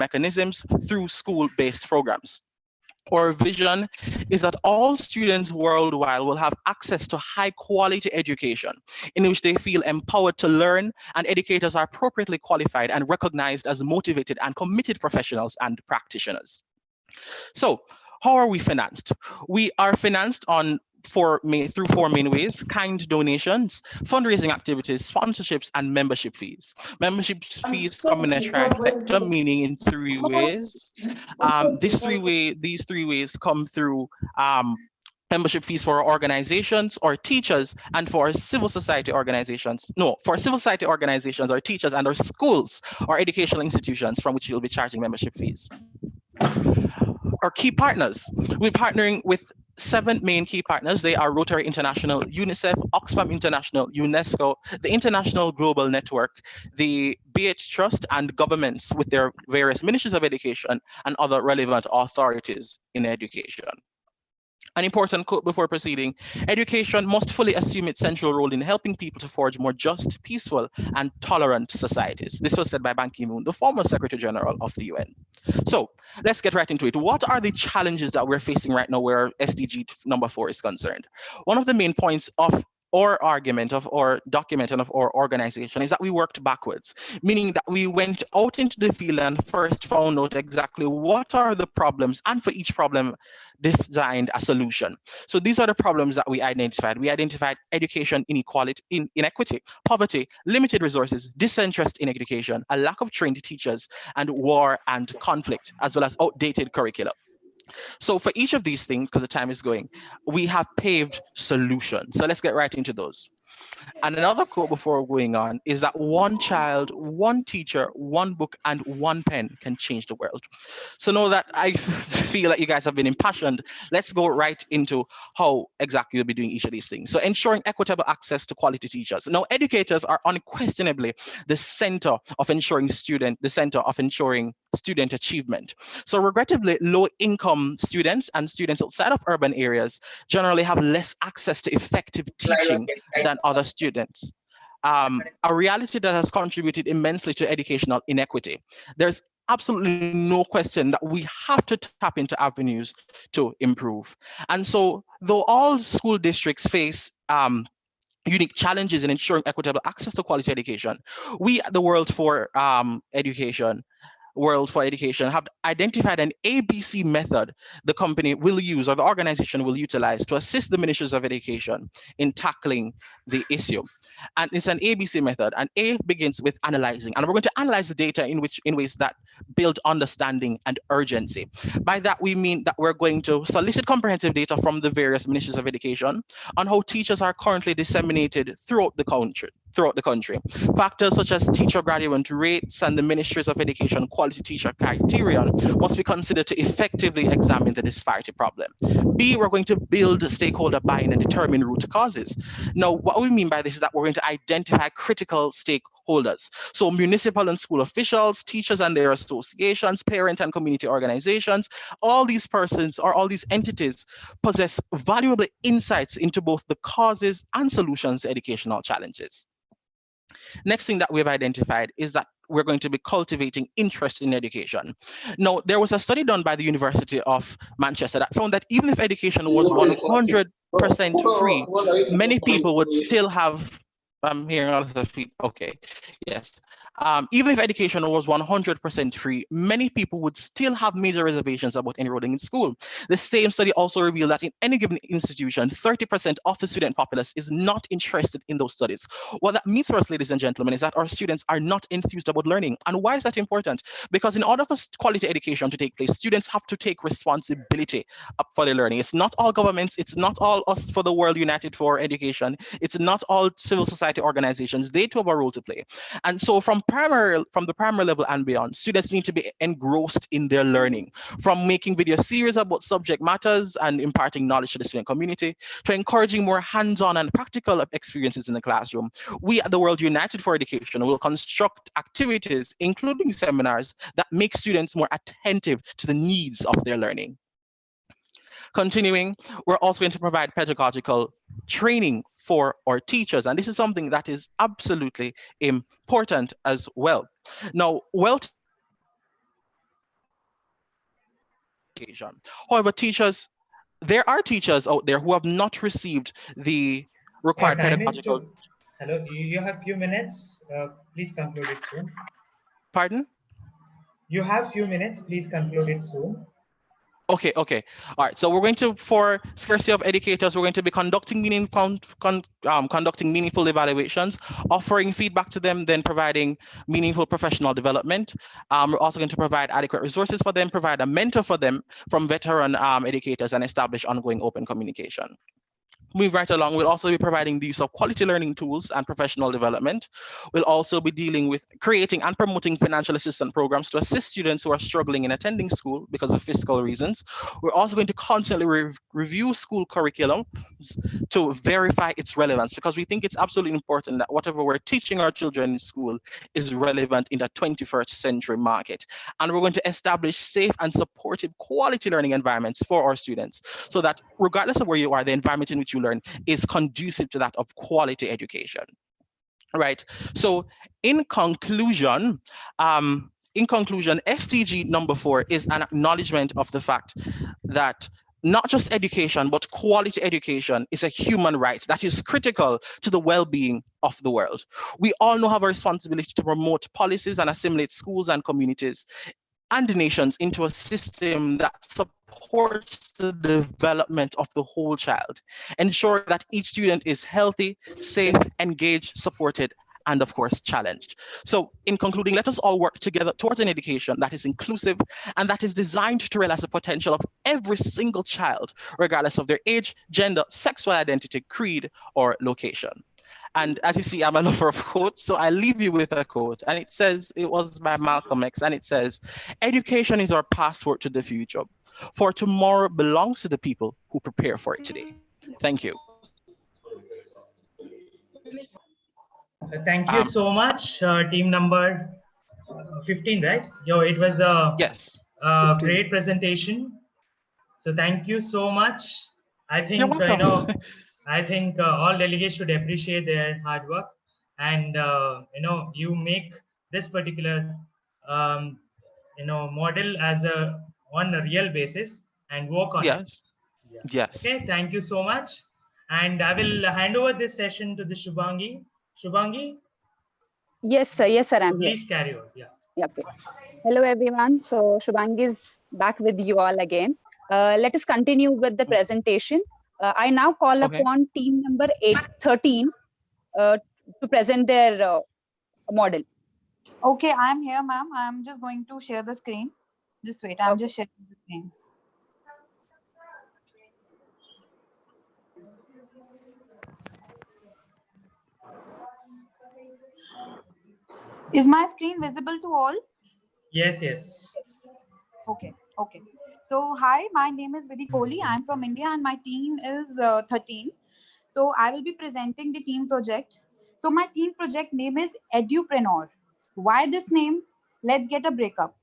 mechanisms through school-based programs. Our vision is that all students worldwide will have access to high quality education in which they feel empowered to learn, and educators are appropriately qualified and recognized as motivated and committed professionals and practitioners. So, how are we financed? We are financed through four main ways: kind donations, fundraising activities, sponsorships, and membership fees. Membership fees come in a trifecta, meaning in three ways. These three ways come through membership fees for organizations or teachers, and for civil society organizations. No, for civil society organizations or teachers and our schools or educational institutions from which you'll be charging membership fees. Our key partners. We're partnering with 7 main key partners. They are Rotary International, UNICEF, Oxfam International, UNESCO, the International Global Network, the BH Trust, and governments with their various ministries of education and other relevant authorities in education. An important quote before proceeding: education must fully assume its central role in helping people to forge more just, peaceful, and tolerant societies. This was said by Ban Ki-moon, the former Secretary General of the UN. So let's get right into it. What are the challenges that we're facing right now where SDG number 4 is concerned? One of the main points of our argument, of our document, and of our organization is that we worked backwards, meaning that we went out into the field and first found out exactly what are the problems, and for each problem designed a solution. So these are the problems that we identified. We identified education inequality, inequity, poverty, limited resources, disinterest in education, a lack of trained teachers, and war and conflict, as well as outdated curricula. So for each of these things, because the time is going, we have paved solutions. So let's get right into those. And another quote before going on is that one child, one teacher, one book, and one pen can change the world. So know that I feel that you guys have been impassioned. Let's go right into how exactly you'll be doing each of these things. So ensuring equitable access to quality teachers. Now, educators are unquestionably the center of ensuring student achievement. So regrettably, low-income students and students outside of urban areas generally have less access to effective teaching than other students. A reality that has contributed immensely to educational inequity. There's absolutely no question that we have to tap into avenues to improve. And so, though all school districts face unique challenges in ensuring equitable access to quality education, we at the World for Education have identified an ABC method the company will use, or the organization will utilize, to assist the ministries of education in tackling the issue. And it's an ABC method, and A begins with analyzing, and we're going to analyze the data in ways that build understanding and urgency. By that we mean that we're going to solicit comprehensive data from the various ministries of education on how teachers are currently disseminated throughout the country. Factors such as teacher graduate rates and the ministries of education quality teacher criterion must be considered to effectively examine the disparity problem. B, we're going to build stakeholder buy-in and determine root causes. Now, what we mean by this is that we're going to identify critical stakeholders. So municipal and school officials, teachers and their associations, parent and community organizations, all these persons or all these entities possess valuable insights into both the causes and solutions to educational challenges. Next thing that we've identified is that we're going to be cultivating interest in education. Now, there was a study done by the University of Manchester that found that even if education was 100% free, many people would still have, I'm hearing a lot of feet, okay, yes. Even if education was 100% free, many people would still have major reservations about enrolling in school. The same study also revealed that in any given institution, 30% of the student populace is not interested in those studies. What that means for us, ladies and gentlemen, is that our students are not enthused about learning. And why is that important? Because in order for quality education to take place, students have to take responsibility for their learning. It's not all governments, it's not all us for the World United for Education, it's not all civil society organizations. They too have a role to play. And so from the primary level and beyond, students need to be engrossed in their learning, from making video series about subject matters and imparting knowledge to the student community, to encouraging more hands-on and practical experiences in the classroom. We at the World United for Education will construct activities, including seminars, that make students more attentive to the needs of their learning. Continuing, we're also going to provide pedagogical training for our teachers, and this is something that is absolutely important as well. Now, education. However, there are teachers out there who have not received the required Time is pedagogical. to. Hello, you have few minutes. Please conclude it soon. Pardon? You have few minutes. Please conclude it soon. Okay. All right. So we're going to, for scarcity of educators, we're going to be conducting conducting meaningful evaluations, offering feedback to them, then providing meaningful professional development. We're also going to provide adequate resources for them, provide a mentor for them from veteran educators, and establish ongoing open communication. Move right along, we'll also be providing the use of quality learning tools and professional development. We'll also be dealing with creating and promoting financial assistance programs to assist students who are struggling in attending school because of fiscal reasons. We're also going to constantly review school curriculum to verify its relevance, because we think it's absolutely important that whatever we're teaching our children in school is relevant in the 21st century market. And we're going to establish safe and supportive quality learning environments for our students, so that regardless of where you are, the environment in which you learn is conducive to that of quality education. Right. So in conclusion, SDG number 4 is an acknowledgement of the fact that not just education, but quality education is a human right that is critical to the well-being of the world. We all know have a responsibility to promote policies and assimilate schools and communities and the nations into a system that supports the development of the whole child, ensure that each student is healthy, safe, engaged, supported, and of course, challenged. So in concluding, let us all work together towards an education that is inclusive and that is designed to realize the potential of every single child, regardless of their age, gender, sexual identity, creed, or location. And as you see, I'm a lover of quotes, so I leave you with a quote. And it was by Malcolm X, and it says, "Education is our passport to the future, for tomorrow belongs to the people who prepare for it today." Thank you. Thank you so much, team number 15, right? Yo, it was Yes. a 15. great presentation. So thank you so much. I You're think welcome. I think all delegates should appreciate their hard work, and you make this particular model as a on a real basis and work on it. Yes. Yeah. Yes. Okay. Thank you so much, and I will hand over this session to the Shubhangi. Shubhangi, Yes, sir. Yes, sir. so I'm here. please carry on. Yeah. Yeah, okay. Hello, everyone. So Shubhangi is back with you all again. Let us continue with the presentation. I now call Okay. upon team number 813 to present their model. Okay, I'm here, ma'am. I'm just going to share the screen. Just wait. I'm just sharing the screen. Is my screen visible to all? Yes. Yes. Yes. Okay. Okay. So, hi, my name is Vidhi Kohli. I'm from India and my team is 13. So, I will be presenting the team project. So, my team project name is Edupreneur. Why this name? Let's get a breakup.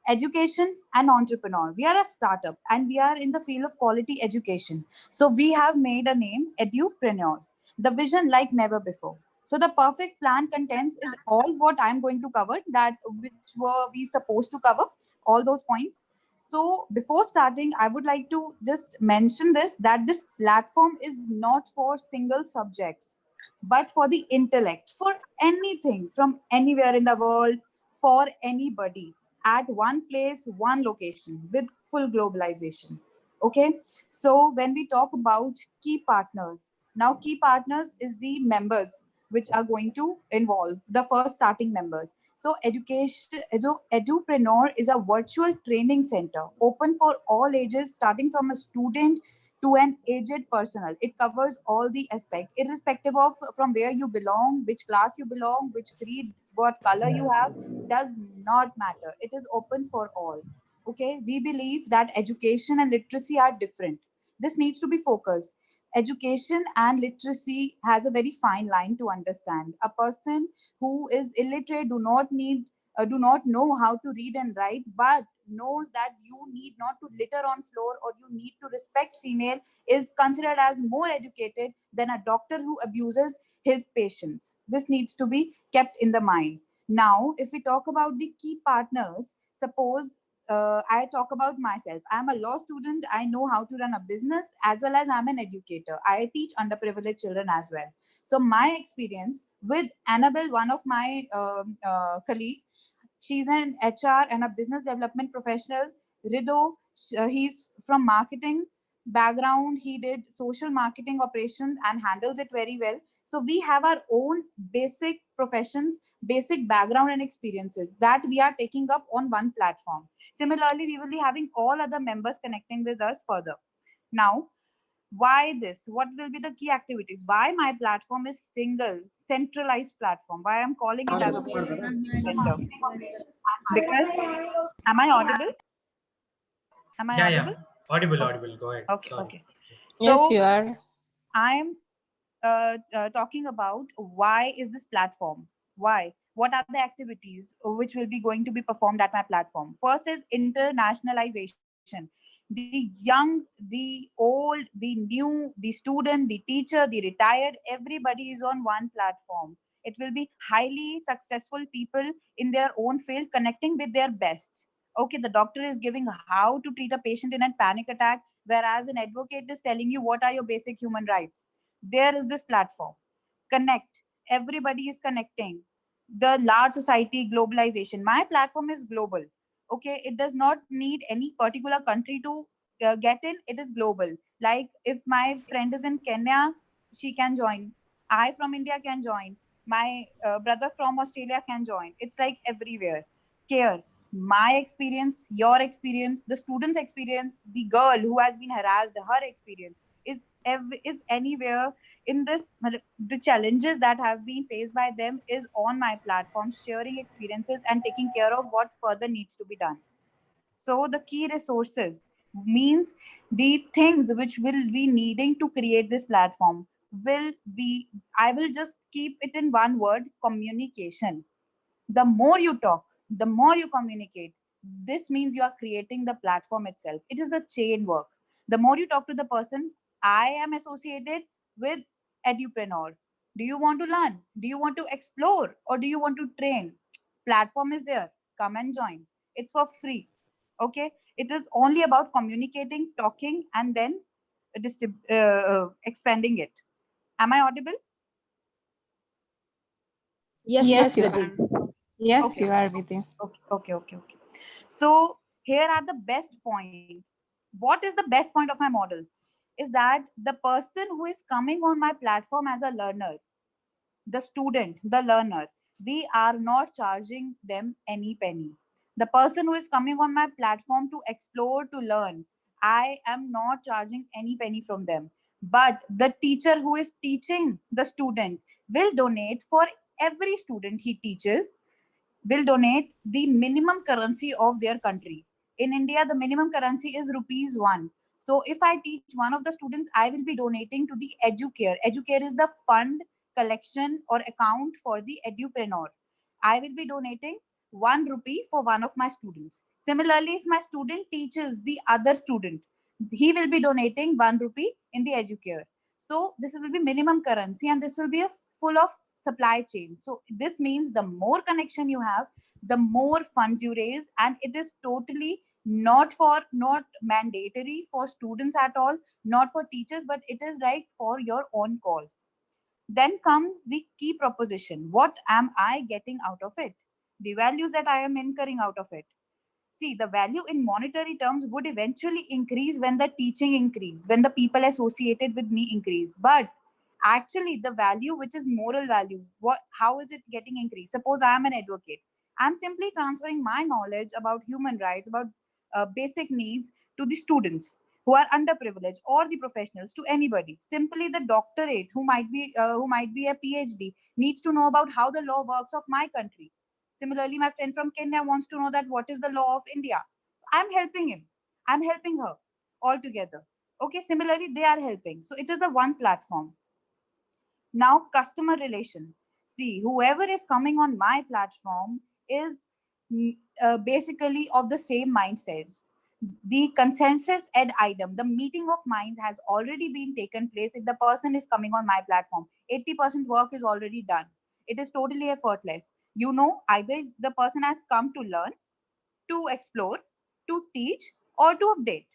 Education and entrepreneur. We are a startup and we are in the field of quality education. So we have made a name, Edupreneur. The vision like never before. So the perfect plan contents is all what I'm going to cover, that which were we supposed to cover, all those points. So before starting, I would like to just mention this, that this platform is not for single subjects, but for the intellect, for anything from anywhere in the world, for anybody, at one place, one location, with full globalization. Okay. So when we talk about key partners, now key partners is the members which are going to involve the first starting members. So Edupreneur is a virtual training center open for all ages, starting from a student to an aged personnel. It covers all the aspects, irrespective of from where you belong, which class you belong, which creed, what color you have, does not matter. It is open for all. Okay, we believe that education and literacy are different. This needs to be focused. Education and literacy has a very fine line to understand. A person who is illiterate do not know how to read and write, but knows that you need not to litter on floor or you need to respect female, is considered as more educated than a doctor who abuses his patients. This needs to be kept in the mind. Now, if we talk about the key partners, suppose I talk about myself. I'm a law student. I know how to run a business as well as I'm an educator. I teach underprivileged children as well. So my experience with Annabelle, one of my colleague, she's an HR and a business development professional. Rido, he's from marketing background. He did social marketing operations and handles it very well. So we have our own basic professions, basic background and experiences that we are taking up on one platform. Similarly, we will be having all other members connecting with us further. Now, why this? What will be the key activities? Why my platform is single, centralized platform? Why I'm calling it as a center? Because, am I audible? Am I audible? Audible, Okay. audible. Go ahead. Okay, Sorry. okay. Yes, So you are. I'm talking about why is this platform? Why? What are the activities which will be going to be performed at my platform? First is internationalization. The young, the old, the new, the student, the teacher, the retired, everybody is on one platform. It will be highly successful people in their own field connecting with their best. Okay, the doctor is giving how to treat a patient in a panic attack, whereas an advocate is telling you what are your basic human rights. There is this platform. Connect. Everybody is connecting. The large society, globalization. My platform is global. Okay, it does not need any particular country to get in. It is global. Like if my friend is in Kenya, she can join. I from India can join. My brother from Australia can join. It's like everywhere. Care. My experience, your experience, the student's experience, the girl who has been harassed, her experience is anywhere in this. The challenges that have been faced by them is on my platform, sharing experiences and taking care of what further needs to be done. So the key resources means the things which will be needing to create this platform will be, I will just keep it in one word: communication. The more you talk, the more you communicate. This means you are creating the platform itself. It is a chain work. The more you talk to the person, I am associated with edupreneur. Do you want to learn? Do you want to explore? Or do you want to train? Platform is there. Come and join. It's for free. Okay. It is only about communicating, talking, and then expanding it. Am I audible? Yes, Yes, yes, you Vidhi. are. Yes, Okay. you are, Vidhi. Okay. So here are the best point. What is the best point of my model? Is that the person who is coming on my platform as a learner, the student, the learner, we are not charging them any penny. The person who is coming on my platform to explore, to learn, I am not charging any penny from them. But the teacher who is teaching the student will donate for every student he teaches, will donate the minimum currency of their country. In India, the minimum currency is rupees 1. So if I teach one of the students, I will be donating to the Educare. Educare is the fund collection or account for the edupreneur. I will be donating 1 rupee for one of my students. Similarly, if my student teaches the other student, he will be donating 1 rupee in the Educare. So this will be minimum currency and this will be a full of supply chain. So this means the more connection you have, the more funds you raise, and it is totally not mandatory for students at all, not for teachers, but it is like for your own cause. Then comes the key proposition. What am I getting out of it? The values that I am incurring out of it. See, the value in monetary terms would eventually increase when the teaching increase, when the people associated with me increase. But actually, the value, which is moral value, how is it getting increased? Suppose I am an advocate. I'm simply transferring my knowledge about human rights, about basic needs to the students who are underprivileged or the professionals, to anybody. Simply the doctorate who might be a PhD needs to know about how the law works of my country. Similarly, my friend from Kenya wants to know that what is the law of India. I'm helping him. I'm helping her all together. Okay, similarly, they are helping. So it is the one platform. Now, customer relation. See, whoever is coming on my platform is basically of the same mindsets. The consensus ad item, the meeting of minds has already been taken place. If the person is coming on my platform, 80% work is already done. It is totally effortless. You know, either the person has come to learn, to explore, teach or to update.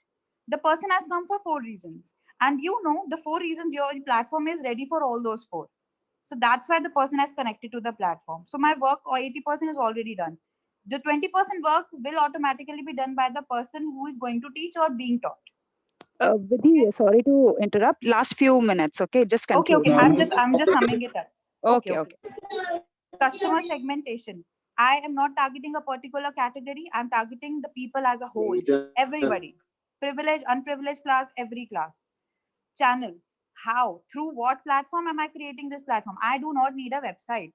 The person has come for 4 reasons. And you know the 4 reasons your platform is ready for all those 4. So that's why the person has connected to the platform. So my work or 80% is already done. The 20% work will automatically be done by the person who is going to teach or being taught. Vidhi, sorry to interrupt. Last few minutes, okay? Just Okay, conclude. okay. I'm just summing it up. Okay, Okay, okay. okay. Customer segmentation. I am not targeting a particular category. I'm targeting the people as a whole. Everybody. Privileged, unprivileged class, every class. Channels. How? Through what platform am I creating this platform? I do not need a website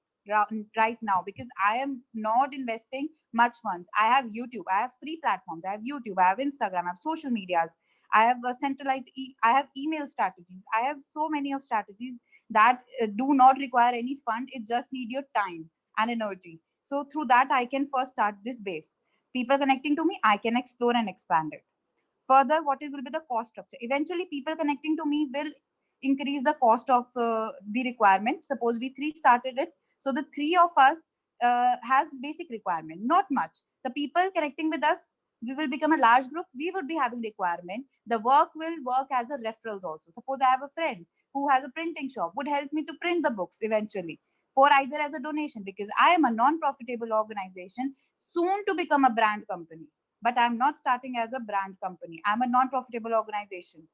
right now because I am not investing much funds. I have YouTube. I have free platforms. I have YouTube. I have Instagram. I have social medias. I have a centralized. I have email strategies. I have so many of strategies that do not require any fund. It just need your time and energy. So through that, I can first start this base. People connecting to me, I can explore and expand it. Further, what it will be the cost structure? Eventually, people connecting to me will increase the cost of the requirement. Suppose we three started it, so the three of us has basic requirement, not much. The people connecting with us, we will become a large group. We would be having requirement. The work will work as a referrals also. Suppose I have a friend who has a printing shop, would help me to print the books eventually for either as a donation because I am a non-profitable organization soon to become a brand company, but I'm not starting as a brand company. I'm a non-profitable organization.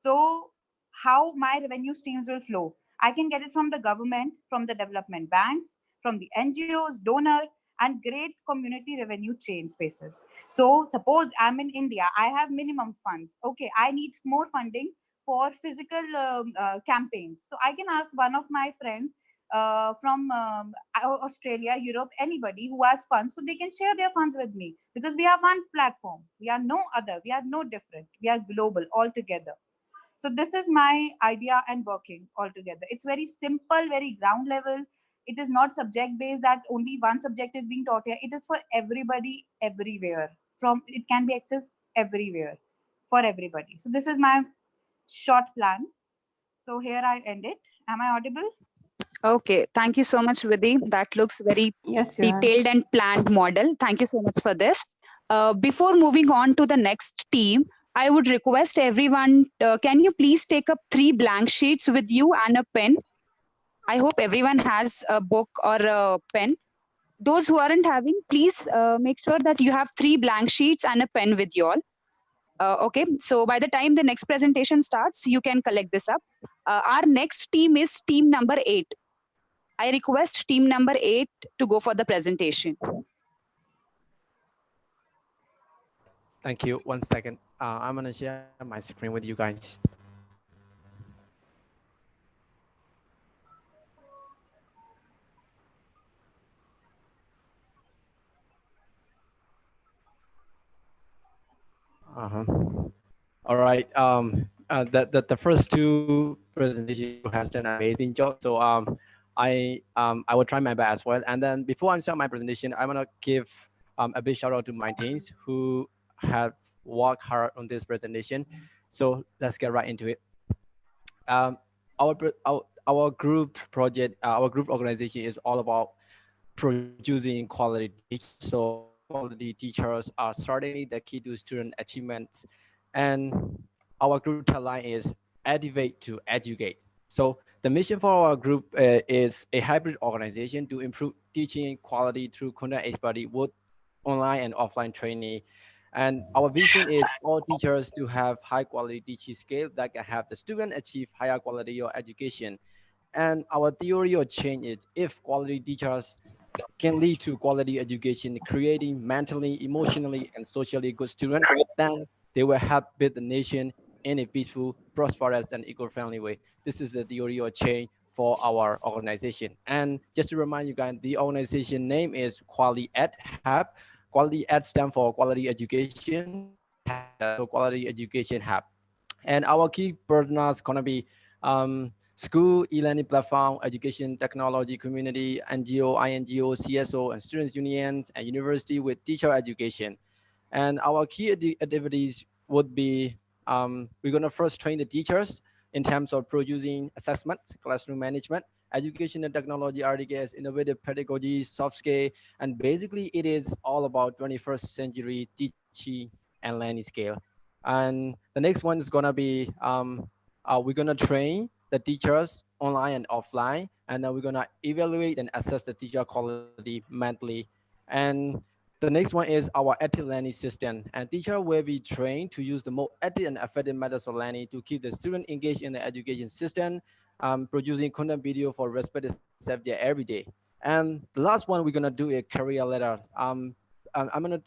So how my revenue streams will flow? I can get it from the government, from the development banks, from the NGOs, donor, and great community revenue chain spaces. So suppose I'm in India, I have minimum funds. Okay, I need more funding for physical campaigns. So I can ask one of my friends from Australia, Europe, anybody who has funds, so they can share their funds with me because we have one platform. We are no other. We are no different. We are global altogether. So this is my idea and working altogether. It's very simple, very ground level. It is not subject based that only one subject is being taught here. It is for everybody, everywhere. From it can be accessed everywhere for everybody. So this is my short plan. So here I end it. Am I audible? Okay, thank you so much, Vidhi. That looks very Yes, you are. detailed and planned model. Thank you so much for this. Before moving on to the next team, I would request everyone, can you please take up 3 blank sheets with you and a pen? I hope everyone has a book or a pen. Those who aren't having, please make sure that you have 3 blank sheets and a pen with you all. Okay, so by the time the next presentation starts, you can collect this up. Our next team is team number 8. I request team number 8 to go for the presentation. Thank you. One second. I'm going to share my screen with you guys. All right. The first 2 presentations has done an amazing job. So I will try my best as well. And then before I start my presentation, I want to give a big shout out to my teams who have worked hard on this presentation. So let's get right into it. Our group project, our group organization is all about producing quality teachers. So high quality teachers are certainly the key to student achievements. And our group tagline is elevate to educate. So the mission for our group is a hybrid organization to improve teaching quality through content expertise, both online and offline training. And our vision is all teachers to have high quality teaching skill that can help the student achieve higher quality of education. And our theory of change is if quality teachers can lead to quality education, creating mentally, emotionally, and socially good students, then they will help build the nation in a peaceful, prosperous, and eco-friendly way. This is the theory of change for our organization. And just to remind you guys, the organization name is Quality Ed Hub. Quality Ed stands for Quality Education, so Quality Education Hub. And our key partners gonna be school, e-learning platform, education technology community, NGO, INGO, CSO, and students unions, and university with teacher education. And our key activities would be, we're gonna first train the teachers in terms of producing assessment, classroom management, education and technology, RDKs, innovative pedagogy, soft skill, and basically it is all about 21st century teaching and learning scale. And the next one is gonna be we're gonna train the teachers online and offline, and then we're gonna evaluate and assess the teacher quality monthly. And the next one is our active learning system, and teacher will be trained to use the most active and effective methods of learning to keep the student engaged in the education system, producing content video for respective subject every day. And the last one we're gonna do a career letter. I'm gonna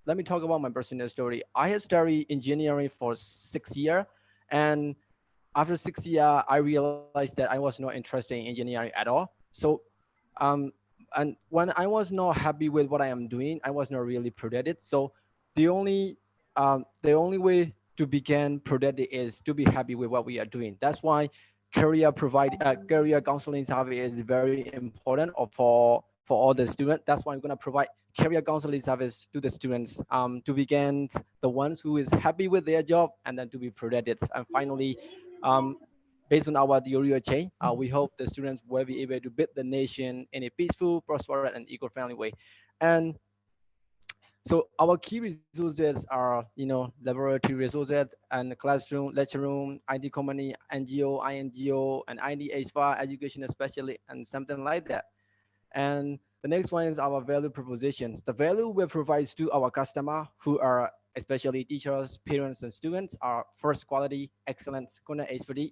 let me talk about my personal story. I had studied engineering for 6 years, and after 6 years, I realized that I was not interested in engineering at all. So, um, and when I was not happy with what I am doing, I was not really productive. So, the only way to begin productive is to be happy with what we are doing. That's why career counseling service is very important for all the students. That's why I'm gonna provide career counseling service to the students to begin the ones who is happy with their job and then to be productive. And finally, um, based on our theory of change, we hope the students will be able to build the nation in a peaceful, prosperous, and eco-friendly way. And so our key resources are, laboratory resources and classroom, lecture room, IT company, NGO, INGO, and IDA, education especially, and something like that. And the next one is our value proposition. The value we provide to our customer, who are especially teachers, parents, and students, are first quality, excellence, content expertise,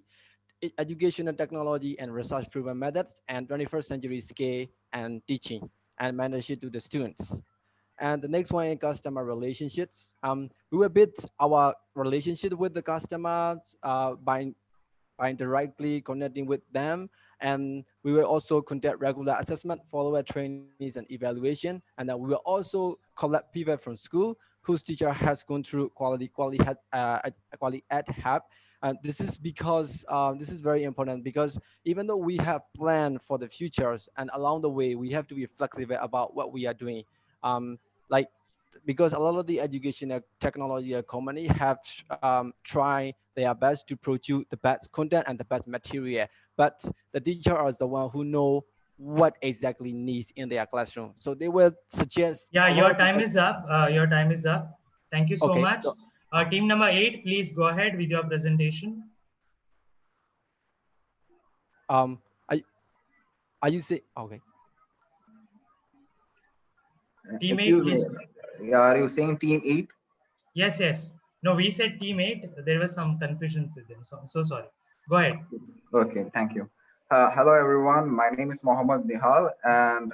educational technology and research proven methods, and 21st century scale and teaching and mentorship to the students. And the next one is customer relationships. We will build our relationship with the customers by directly connecting with them. And we will also conduct regular assessment, follow-up trainings, and evaluation. And then we will also collect people from school whose teacher has gone through quality ed hub. And this is because this is very important because even though we have planned for the futures and along the way, we have to be flexible about what we are doing. Like because a lot of the education technology company have tried their best to produce the best content and the best material, but the teacher are the one who know what exactly needs in their classroom, so they will suggest Yeah, a lot your of the time is up. Your time is up. Thank you so okay much. so, Team number 8, please go ahead with your presentation. um are you say okay Team 8, Excuse me. please. Are you saying team 8? Yes, yes. No, we said team 8. There was some confusion with them. So, I'm so sorry. Go ahead. Okay, thank you. Hello, everyone. My name is Mohammed Nihal, and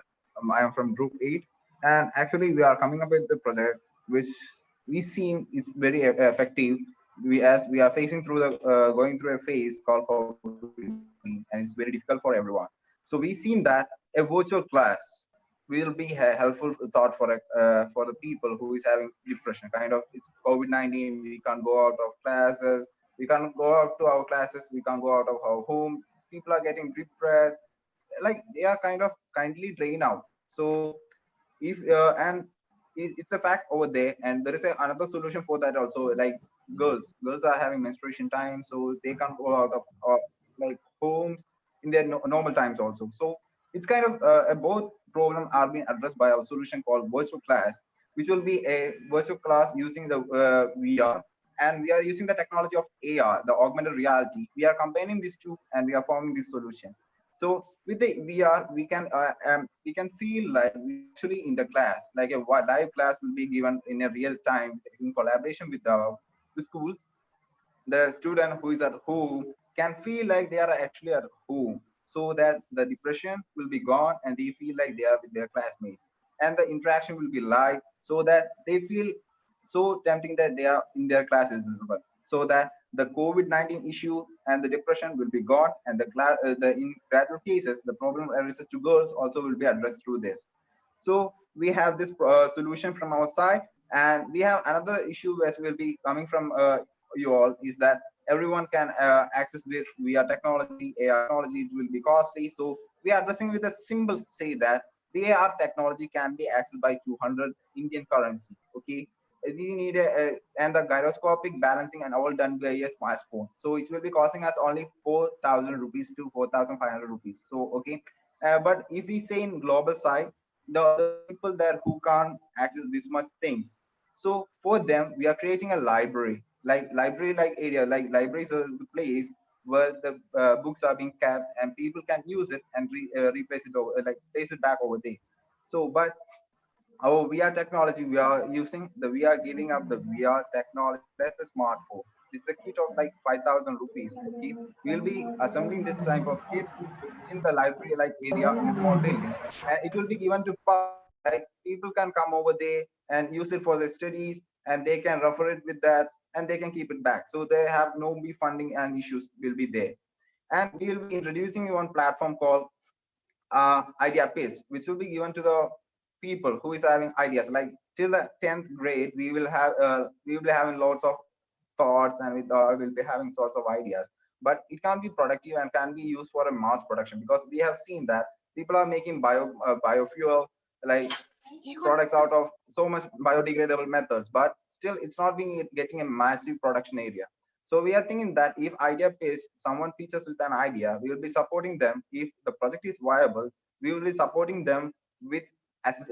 I am from Group 8. And actually, we are coming up with the project which we seem is very effective. As we are facing through the going through a phase called COVID-19, and it's very difficult for everyone. So we seem that a virtual class will be a helpful thought for the people who is having depression. Kind of, it's COVID-19. We can't go out of classes. We can't go out to our classes. We can't go out of our home. People are getting depressed. Like they are kind of kindly drained out. So if and it's a fact over there, and there is another solution for that also. Like girls are having menstruation time, so they can't go out of like homes in their normal times also. So it's kind of both problem are being addressed by our solution called virtual class, which will be a virtual class using the VR, and we are using the technology of AR, the augmented reality. We are combining these two, and we are forming this solution. So with the VR, we can feel like we are actually in the class, like a live class will be given in a real time in collaboration with the schools. The student who is at home can feel like they are actually at home, so that the depression will be gone and they feel like they are with their classmates, and the interaction will be live, so that they feel so tempting that they are in their classes as well, so that the COVID-19 issue and the depression will be gone, and the in gradual cases the problem arises to girls also will be addressed through this. So we have this solution from our side, and we have another issue that will be coming from you all, is that everyone can access this via technology. AI technology, it will be costly, so we are addressing with a simple say that the AR technology can be accessed by 200 Indian currency. Okay, we need and the gyroscopic balancing and all done by a smartphone. So it will be costing us only 4,000 rupees to 4,500 rupees. So okay, but if we say in global side, the people there who can't access this much things, So for them, we are creating a library like area, like libraries are the place where the books are being kept and people can use it and replace it over, like place it back over there. So, but our VR technology, we are using we are giving up the VR technology plus the smartphone. This is a kit of like 5,000 rupees. Okay, we'll be assembling this type of kits in the library like area in a small building, and it will be given to public. Like people can come over there and use it for their studies, and they can refer it with that, and they can keep it back. So they have no be funding and issues will be there. And we will be introducing one platform called idea pitch, which will be given to the people who is having ideas. Like till the 10th grade, we will be having lots of thoughts, and we'll be having sorts of ideas. But it can't be productive and can be used for a mass production, because we have seen that people are making biofuel, like products out of so much biodegradable methods, but still it's not being getting a massive production area. So we are thinking that if idea pitch, someone pitches with an idea, we will be supporting them. If the project is viable, we will be supporting them with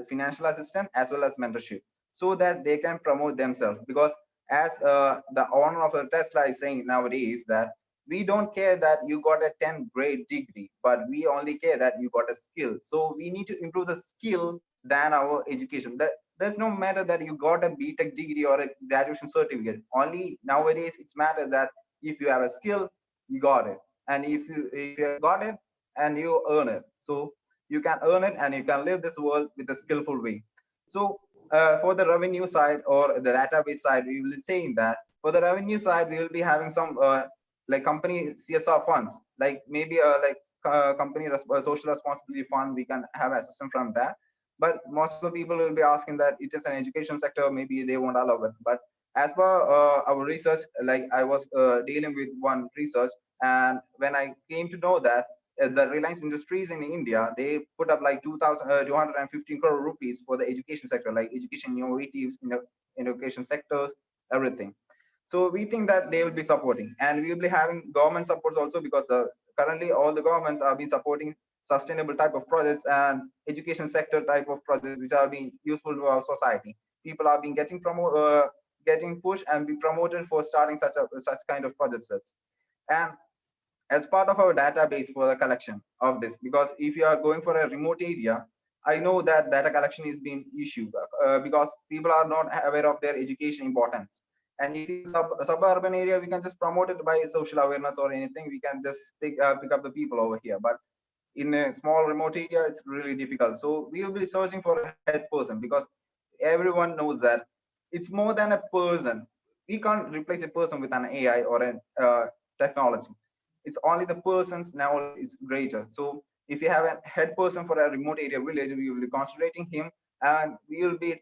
financial assistance as well as mentorship, so that they can promote themselves. Because as the owner of a Tesla is saying nowadays, that we don't care that you got a 10th grade degree, but we only care that you got a skill. So we need to improve the skill than our education. There's no matter that you got a BTech degree or a graduation certificate. Only nowadays it's matter that if you have a skill, you got it. And if you got it and you earn it, so you can earn it and you can live this world with a skillful way. So for the revenue side or the database side, we will be saying that for the revenue side, we will be having some like company CSR funds, like maybe company social responsibility fund. We can have assistance from that. But most of the people will be asking that it is an education sector, maybe they won't allow it. But as per our research, like I was dealing with one research, and when I came to know that the Reliance Industries in India, they put up like 2,215 crore rupees for the education sector, like education innovatives in the education sectors, everything. So we think that they will be supporting, and we will be having government supports also, because currently all the governments are being supporting sustainable type of projects and education sector type of projects which are being useful to our society. People are being getting pushed and be promoted for starting such kind of projects. And as part of our database for the collection of this, because if you are going for a remote area, I know that data collection is being issued because people are not aware of their education importance. And if it's a suburban area, we can just promote it by social awareness or anything. We can just pick up the people over here. But in a small remote area, it's really difficult. So we will be searching for a head person, because everyone knows that it's more than a person. We can't replace a person with an AI or a technology. It's only the person's knowledge is greater. So if you have a head person for a remote area village, we will be concentrating him, and we will be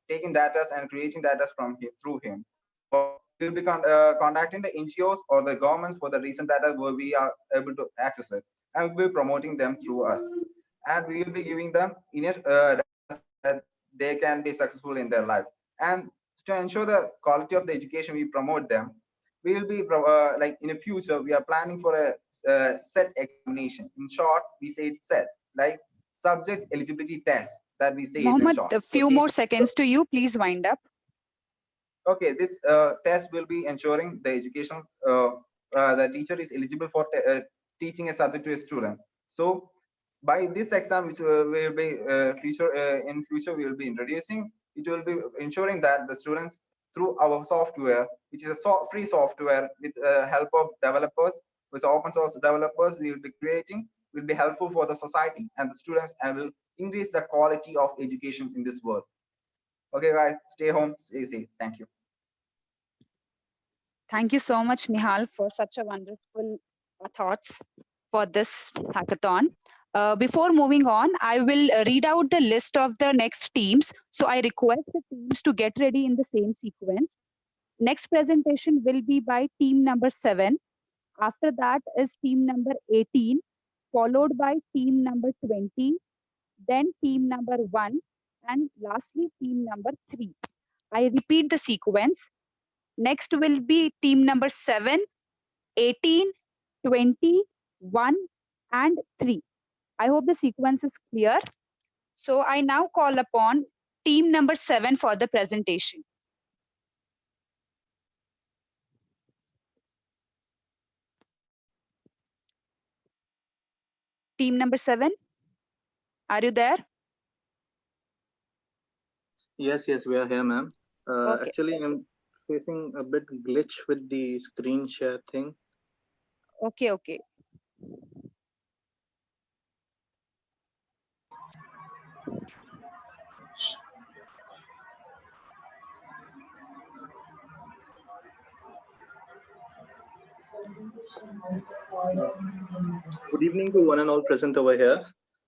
taking data and creating data from him through him. Or we will be contacting the NGOs or the governments for the recent data where we are able to access it, and we'll be promoting them through us. And we will be giving them data that they can be successful in their life. And to ensure the quality of the education we promote them, we will be like in the future, we are planning for a set examination. In short, we say it's set, like subject eligibility test, that we say it in Mohammed, short. a few Okay? more seconds to you. Please wind up. Okay, this test will be ensuring the education, the teacher is eligible for teaching a subject to a student. So by this exam, which will be in future we will be introducing, it will be ensuring that the students, through our software, which is a free software with help of developers, with open source developers we will be creating, will be helpful for the society and the students, and will increase the quality of education in this world. Okay, guys, stay home, stay safe. Thank you. Thank you so much, Nihal, for such a wonderful thoughts for this hackathon. Before moving on, I will read out the list of the next teams. So I request the teams to get ready in the same sequence. Next presentation will be by team number 7. After that is team number 18, followed by team number 20, then team number 1, and lastly team number 3. I repeat the sequence. Next will be team number 7, 18, 20, 1, and 3. I hope the sequence is clear. So I now call upon team number 7 for the presentation. Team number 7, are you there? Yes, we are here, ma'am. Okay. Actually, I'm facing a bit glitch with the screen share thing. Okay. Good evening to one and all present over here.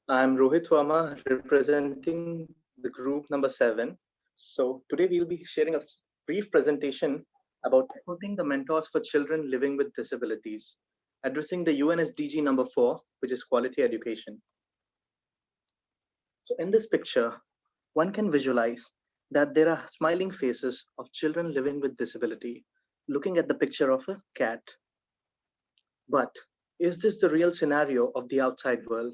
I'm Rohit Verma, representing the group number 7. So today we'll be sharing a brief presentation about equipping the mentors for children living with disabilities, addressing the UNSDG number 4, which is quality education. So in this picture, one can visualize that there are smiling faces of children living with disability, looking at the picture of a cat. But is this the real scenario of the outside world?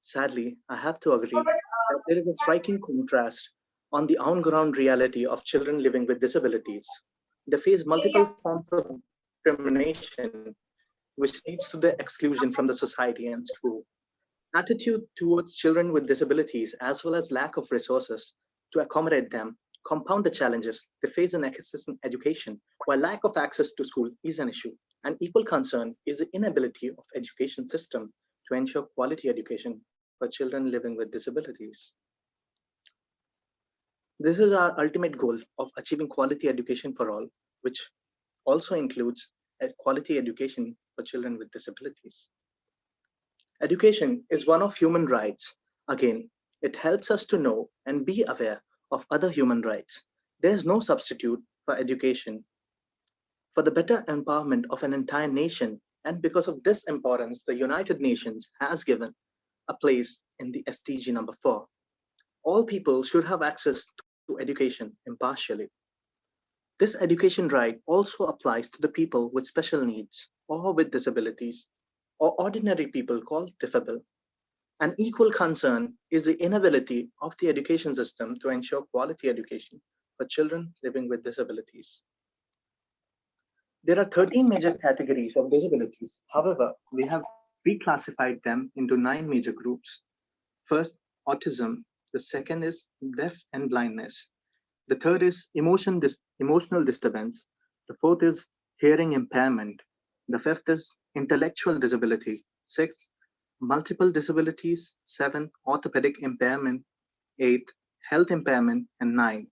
Sadly, I have to agree that there is a striking contrast on the on-ground reality of children living with disabilities. They face multiple forms of discrimination, which leads to their exclusion from the society and school. Attitude towards children with disabilities, as well as lack of resources to accommodate them, compound the challenges they face in access in education, while lack of access to school is an issue. An equal concern is the inability of education system to ensure quality education for children living with disabilities. This is our ultimate goal of achieving quality education for all, which also includes a quality education for children with disabilities. Education is one of human rights. Again, it helps us to know and be aware of other human rights. There is no substitute for education for the better empowerment of an entire nation. And because of this importance, the United Nations has given a place in the SDG number 4. All people should have access to education impartially. This education right also applies to the people with special needs or with disabilities or ordinary people called disabled. An equal concern is the inability of the education system to ensure quality education for children living with disabilities. There are 13 major categories of disabilities. However, we have reclassified them into 9 major groups. First, autism. The second is deaf and blindness. The third is emotional disturbance. The fourth is hearing impairment. The fifth is intellectual disability. Sixth, multiple disabilities. Seventh, orthopedic impairment. Eighth, health impairment. And ninth,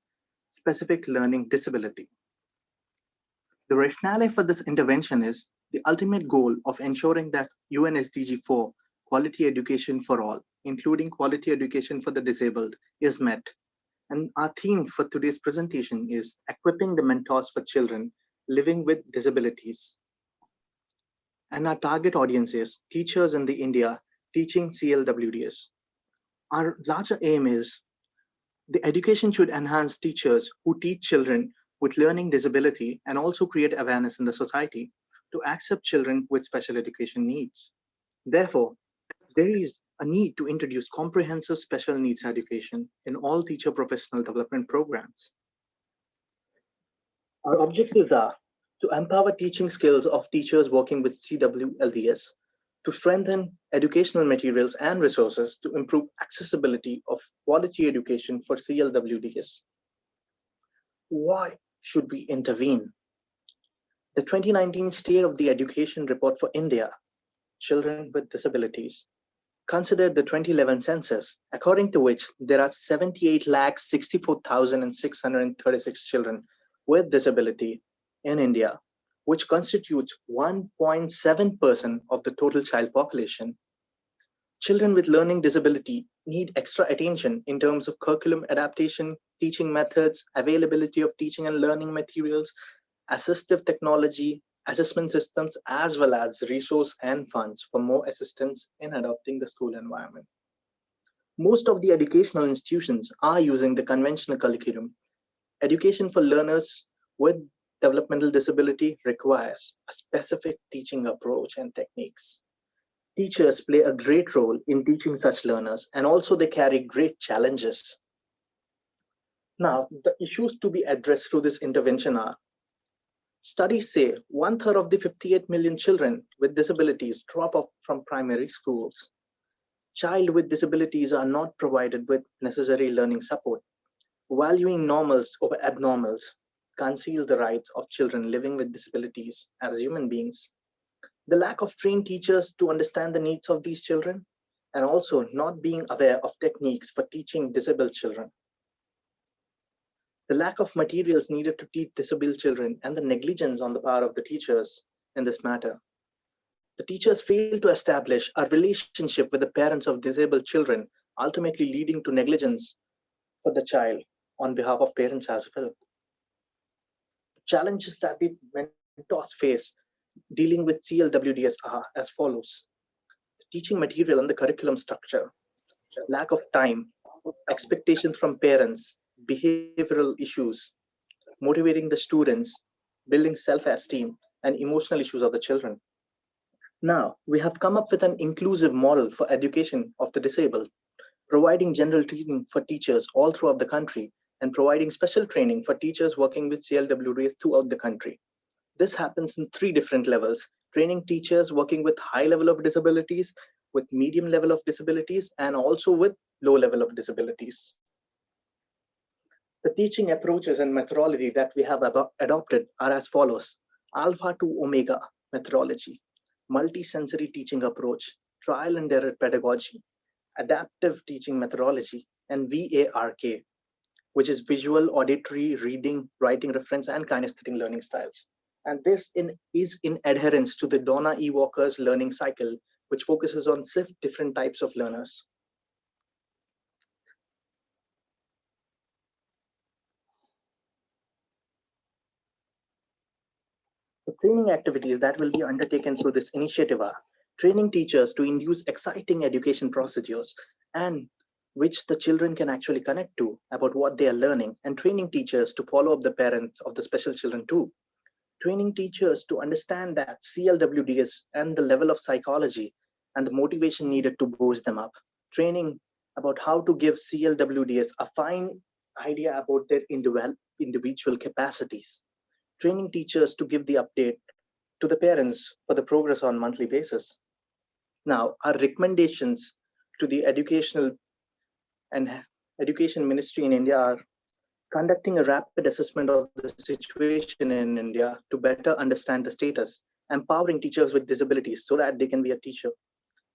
specific learning disability. The rationale for this intervention is the ultimate goal of ensuring that UNSDG 4, quality education for all, including quality education for the disabled, is met. And our theme for today's presentation is equipping the mentors for children living with disabilities. And our target audience is teachers in the India teaching CLWDS. Our larger aim is the education should enhance teachers who teach children with learning disability and also create awareness in the society to accept children with special education needs. Therefore, there is a need to introduce comprehensive special needs education in all teacher professional development programs. Our objectives are to empower teaching skills of teachers working with CWLDS, to strengthen educational materials and resources to improve accessibility of quality education for CLWDS. Why should we intervene? The 2019 State of the Education Report for India, Children with Disabilities, considered the 2011 census, according to which there are 78,64,636 children with disability in India, which constitutes 1.7% of the total child population. Children with learning disability need extra attention in terms of curriculum adaptation, teaching methods, availability of teaching and learning materials, assistive technology, assessment systems, as well as resource and funds for more assistance in adopting the school environment. Most of the educational institutions are using the conventional curriculum. Education for learners with developmental disability requires a specific teaching approach and techniques. Teachers play a great role in teaching such learners, and also they carry great challenges. Now, the issues to be addressed through this intervention are: studies say 1/3 of the 58 million children with disabilities drop off from primary schools. Child with disabilities are not provided with necessary learning support. Valuing normals over abnormals conceal the rights of children living with disabilities as human beings. The lack of trained teachers to understand the needs of these children, and also not being aware of techniques for teaching disabled children. The lack of materials needed to teach disabled children and the negligence on the part of the teachers in this matter. The teachers fail to establish a relationship with the parents of disabled children, ultimately leading to negligence for the child on behalf of parents as well. The challenges that the mentors face dealing with CLWDS are as follows. The teaching material and the curriculum structure, lack of time, expectations from parents, behavioral issues, motivating the students, building self-esteem, and emotional issues of the children. Now, we have come up with an inclusive model for education of the disabled, providing general training for teachers all throughout the country, and providing special training for teachers working with CLWDs throughout the country. This happens in 3 different levels: training teachers working with high level of disabilities, with medium level of disabilities, and also with low level of disabilities. The teaching approaches and methodology that we have adopted are as follows: Alpha to Omega methodology, multi-sensory teaching approach, trial and error pedagogy, adaptive teaching methodology, and VARK, which is visual, auditory, reading, writing reference, and kinesthetic learning styles. And this is in adherence to the Donna E. Walker's learning cycle, which focuses on 6 different types of learners. The training activities that will be undertaken through this initiative are training teachers to induce exciting education procedures and which the children can actually connect to about what they are learning, and training teachers to follow up the parents of the special children too. Training teachers to understand that CLWDs and the level of psychology and the motivation needed to boost them up. Training about how to give CLWDs a fine idea about their individual capacities. Training teachers to give the update to the parents for the progress on monthly basis. Now, our recommendations to the education ministry in India are conducting a rapid assessment of the situation in India to better understand the status, empowering teachers with disabilities so that they can be a teacher,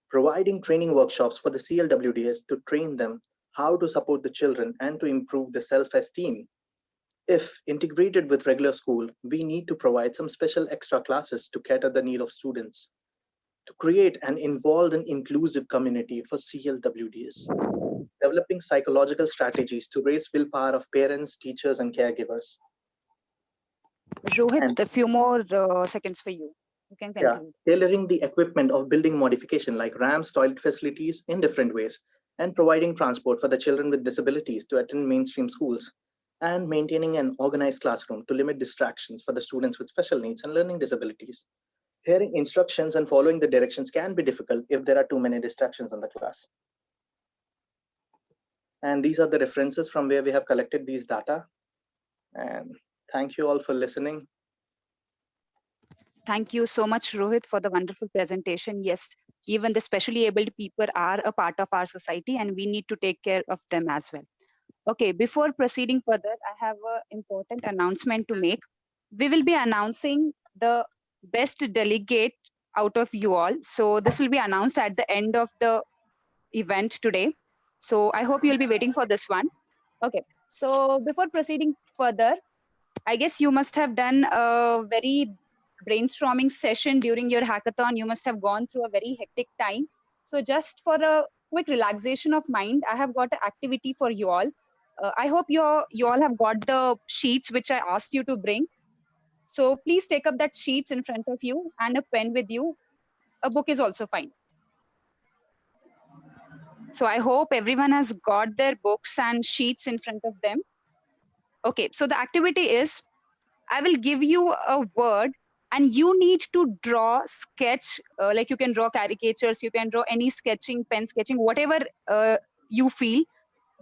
providing training workshops for the CLWDs to train them how to support the children and to improve the self-esteem. If integrated with regular school, we need to provide some special extra classes to cater the need of students, to create an involved and inclusive community for CLWDs, developing psychological strategies to raise willpower of parents, teachers, and caregivers. Rohit, a few more seconds for you. You can continue. Tailoring the equipment of building modification like ramps, toilet facilities in different ways, and providing transport for the children with disabilities to attend mainstream schools, and maintaining an organized classroom to limit distractions for the students with special needs and learning disabilities. Hearing instructions and following the directions can be difficult if there are too many distractions in the class. And these are the references from where we have collected these data. And thank you all for listening. Thank you so much, Rohit, for the wonderful presentation. Yes, even the specially abled people are a part of our society and we need to take care of them as well. Okay, before proceeding further, I have an important announcement to make. We will be announcing the best delegate out of you all. So this will be announced at the end of the event today. So I hope you'll be waiting for this one. Okay, so before proceeding further, I guess you must have done a very brainstorming session during your hackathon. You must have gone through a very hectic time. So just for a quick relaxation of mind, I have got an activity for you all. I hope you all have got the sheets which I asked you to bring. So please take up that sheets in front of you and a pen with you. A book is also fine. So I hope everyone has got their books and sheets in front of them. Okay, so the activity is, I will give you a word and you need to draw, sketch, like you can draw caricatures, you can draw any sketching, pen sketching, whatever you feel.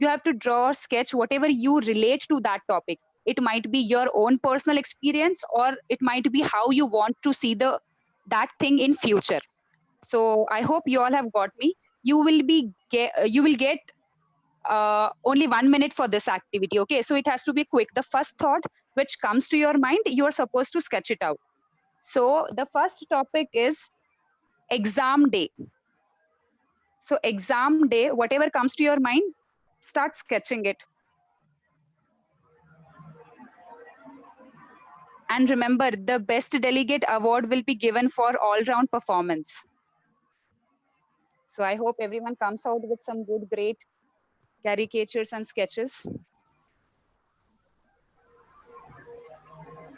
You have to draw or sketch whatever you relate to that topic. It might be your own personal experience or it might be how you want to see that thing in future. So I hope you all have got me. you will get only 1 minute for this activity. Okay, so it has to be quick. The first thought which comes to your mind, you are supposed to sketch it out. So the first topic is exam day. So exam day, whatever comes to your mind, start sketching it. And remember, the best delegate award will be given for all-round performance. So I hope everyone comes out with some good, great caricatures and sketches.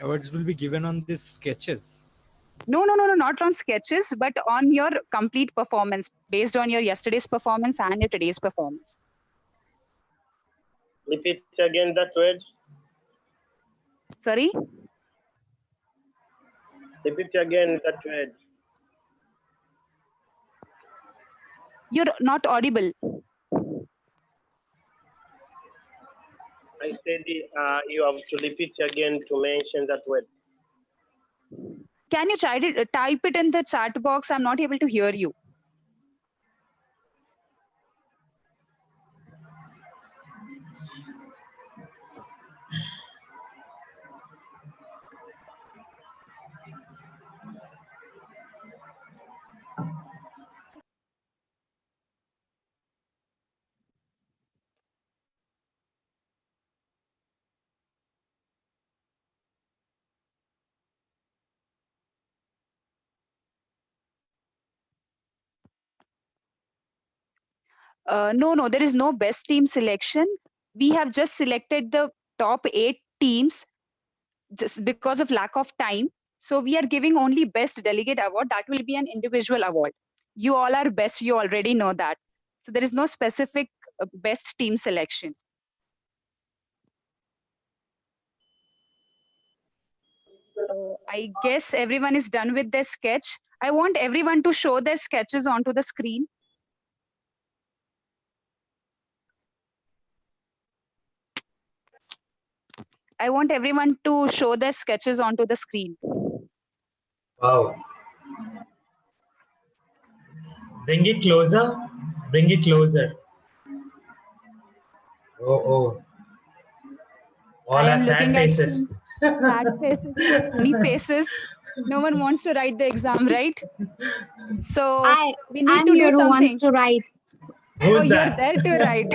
Awards will be given on these sketches. No, not on sketches, but on your complete performance, based on your yesterday's performance and your today's performance. Repeat again that word. Sorry? Repeat again that word. You're not audible. I said you have to repeat again to mention that word. Can you type it in the chat box? I'm not able to hear you. No, there is no best team selection. We have just selected the top 8 teams just because of lack of time. So we are giving only best delegate award. That will be an individual award. You all are best. You already know that. So there is no specific best team selection. So I guess everyone is done with their sketch. I want everyone to show their sketches onto the screen. I want everyone to show their sketches onto the screen. Wow. Bring it closer. Bring it closer. Oh. All I are am sad looking faces. at sad faces, funny faces. No one wants to write the exam, right? So we need I'm to here do who something. wants to write. Who's You're that? there to write.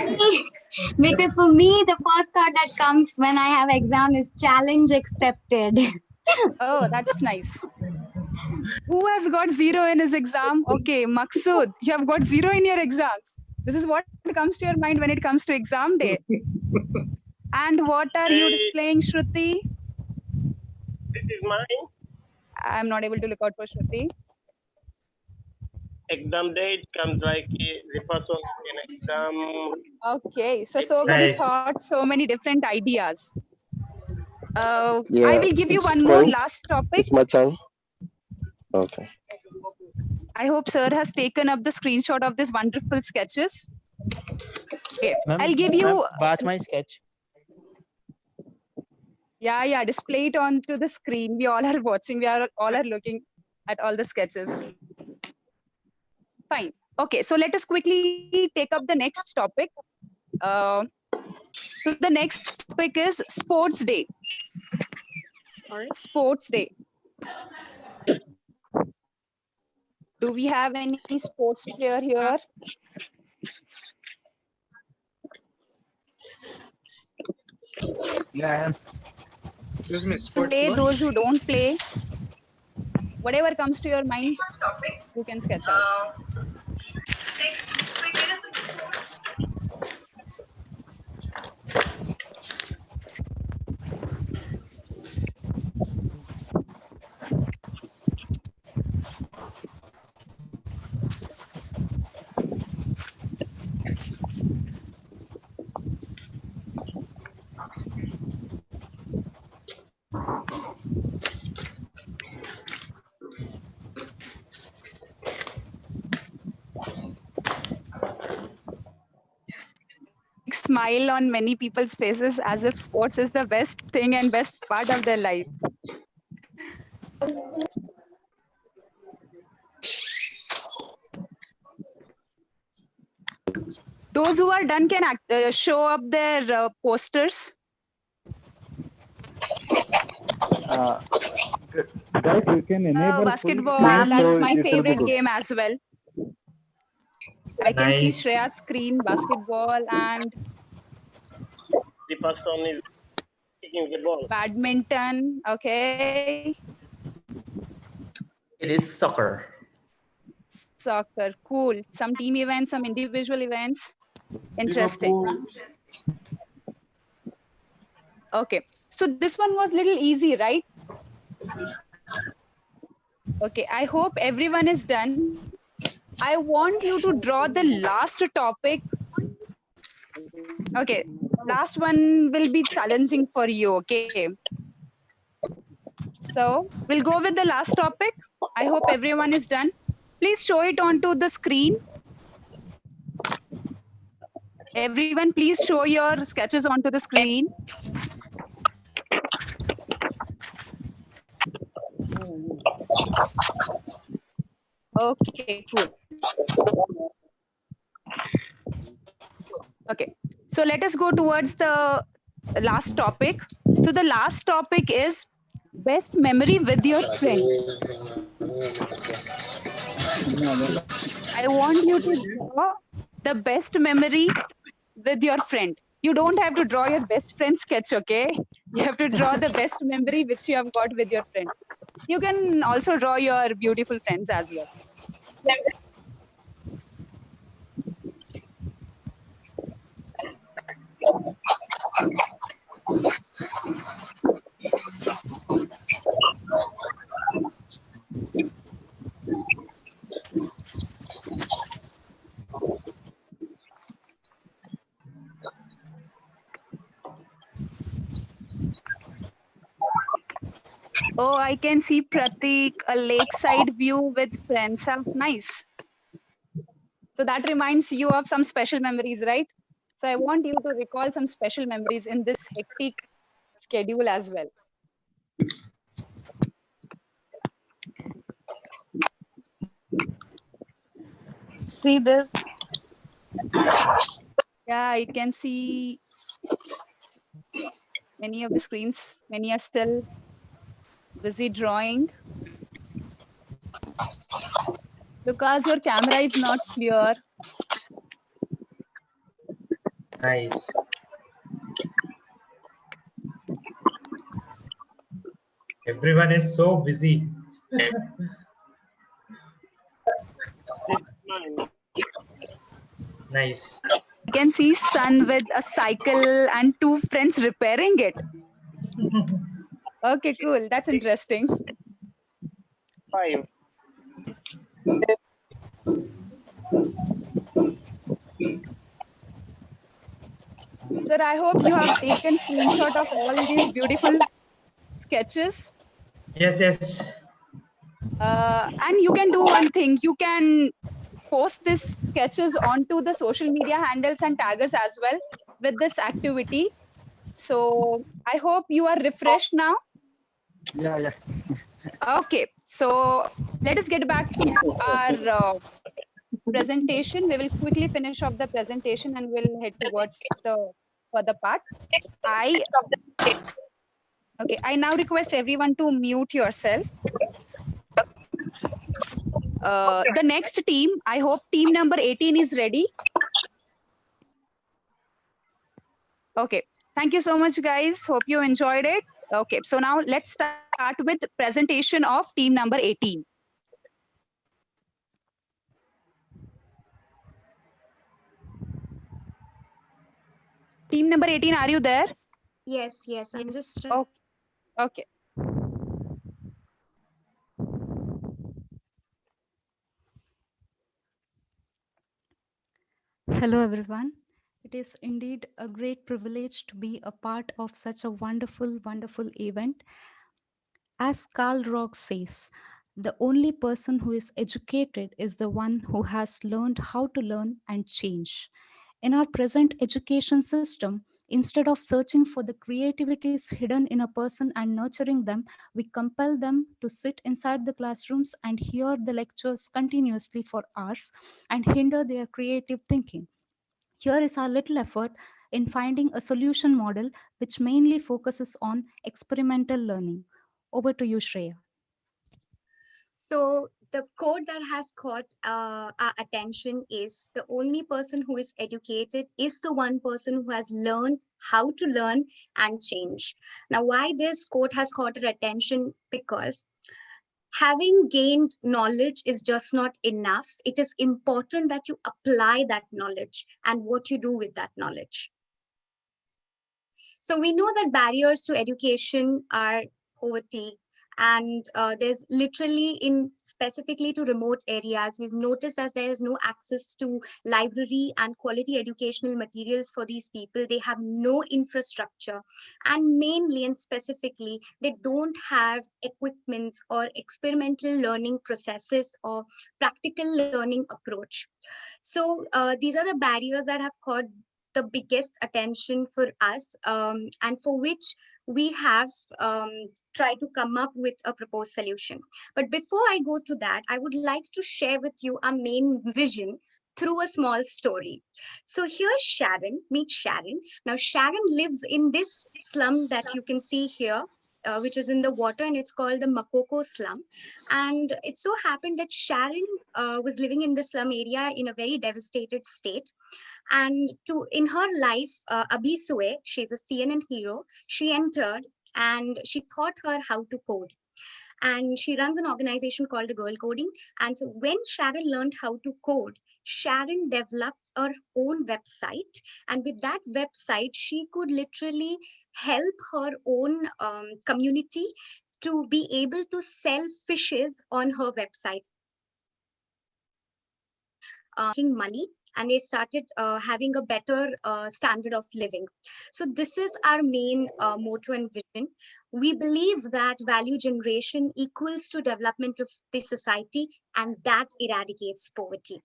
Because for me, the first thought that comes when I have exam is challenge accepted. Oh, that's nice. Who has got 0 in his exam? Okay, Maksud, you have got 0 in your exams. This is what comes to your mind when it comes to exam day. And what are you displaying, Shruti? This is mine. I'm not able to look out for Shruti. Exam date comes like the person in exam. Okay, so many Nice. thoughts, so many different ideas. I Yeah, will give you it's one more Prince. last topic. It's my turn. Okay. I hope sir has taken up the screenshot of these wonderful sketches. Okay, I'll give you. Watch my sketch. Yeah, display it onto the screen. We all are watching. We are all are looking at all the sketches. Fine. Okay, so let us quickly take up the next topic. So the next topic is Sports Day. Sports Day. Do we have any sports player here? Yeah. Excuse me, sports Play what? those who don't play. Whatever comes to your mind, you can sketch out. Smile on many people's faces as if sports is the best thing and best part of their life. Those who are done can show up their posters. Guys, you can enable full Basketball, screen, that's so my it will be favorite good. game as well. I can see Nice. Shreya's screen, basketball, and The person is kicking the ball. badminton. Okay. It is soccer. Soccer, cool. Some team events, some individual events. Interesting. Okay, so this one was little easy, right? Okay, I hope everyone is done. I want you to draw the last topic. Okay, last one will be challenging for you, okay? So we'll go with the last topic. I hope everyone is done. Please show it onto the screen. Everyone, please show your sketches onto the screen. Okay, cool. Okay, so let us go towards the last topic. So the last topic is best memory with your friend. I want you to draw the best memory with your friend. You don't have to draw your best friend sketch, okay? You have to draw the best memory which you have got with your friend. You can also draw your beautiful friends as well. Oh, I can see Pratik, a lakeside view with friends. Nice. So that reminds you of some special memories, right? So I want you to recall some special memories in this hectic schedule as well. See this? Yeah, I can see many of the screens. Many are still busy drawing. Lucas, your camera is not clear. Nice. Everyone is so busy. Nice. I can see son with a cycle and two friends repairing it. Okay, cool. That's interesting. 5. Sir, I hope you have taken screenshot of all these beautiful sketches. Yes, yes. And you can do one thing. You can post these sketches onto the social media handles and tag us as well with this activity. So I hope you are refreshed now. Yeah. Okay, so let us get back to our presentation. We will quickly finish off the presentation and we'll head towards the further part. I now request everyone to mute yourself. The next team, I hope team number 18 is ready. Okay, thank you so much, guys. Hope you enjoyed it. Okay, so now let's start with the presentation of team number 18. Team number 18, are you there? Yes, I'm just. Okay. Hello, everyone. It is indeed a great privilege to be a part of such a wonderful, wonderful event. As Karl Rogge says, the only person who is educated is the one who has learned how to learn and change. In our present education system, instead of searching for the creativities hidden in a person and nurturing them, we compel them to sit inside the classrooms and hear the lectures continuously for hours and hinder their creative thinking. Here is our little effort in finding a solution model which mainly focuses on experimental learning. Over to you, Shreya. So the quote that has caught our attention is the only person who is educated is the one person who has learned how to learn and change. Now, why this quote has caught our attention? Because having gained knowledge is just not enough. It is important that you apply that knowledge and what you do with that knowledge. So we know that barriers to education are poverty, and there's literally in specifically to remote areas, we've noticed as there is no access to library and quality educational materials for these people. They have no infrastructure, and mainly and specifically, they don't have equipments or experimental learning processes or practical learning approach. So these are the barriers that have caught the biggest attention for us, and for which we have tried to come up with a proposed solution. But before I go to that, I would like to share with you our main vision through a small story. So here's Sharon. Meet Sharon. Now Sharon lives in this slum that you can see here, which is in the water, and it's called the Makoko slum. And it so happened that Sharon was living in the slum area in a very devastated state. And to in her life, Abisue, she's a CNN hero, she entered and she taught her how to code. And she runs an organization called the Girl Coding. And so when Sharon learned how to code, Sharon developed her own website. And with that website, she could literally help her own community to be able to sell fishes on her website, making money, and they started having a better standard of living. So this is our main motto and vision. We believe that value generation equals to development of the society, and that eradicates poverty.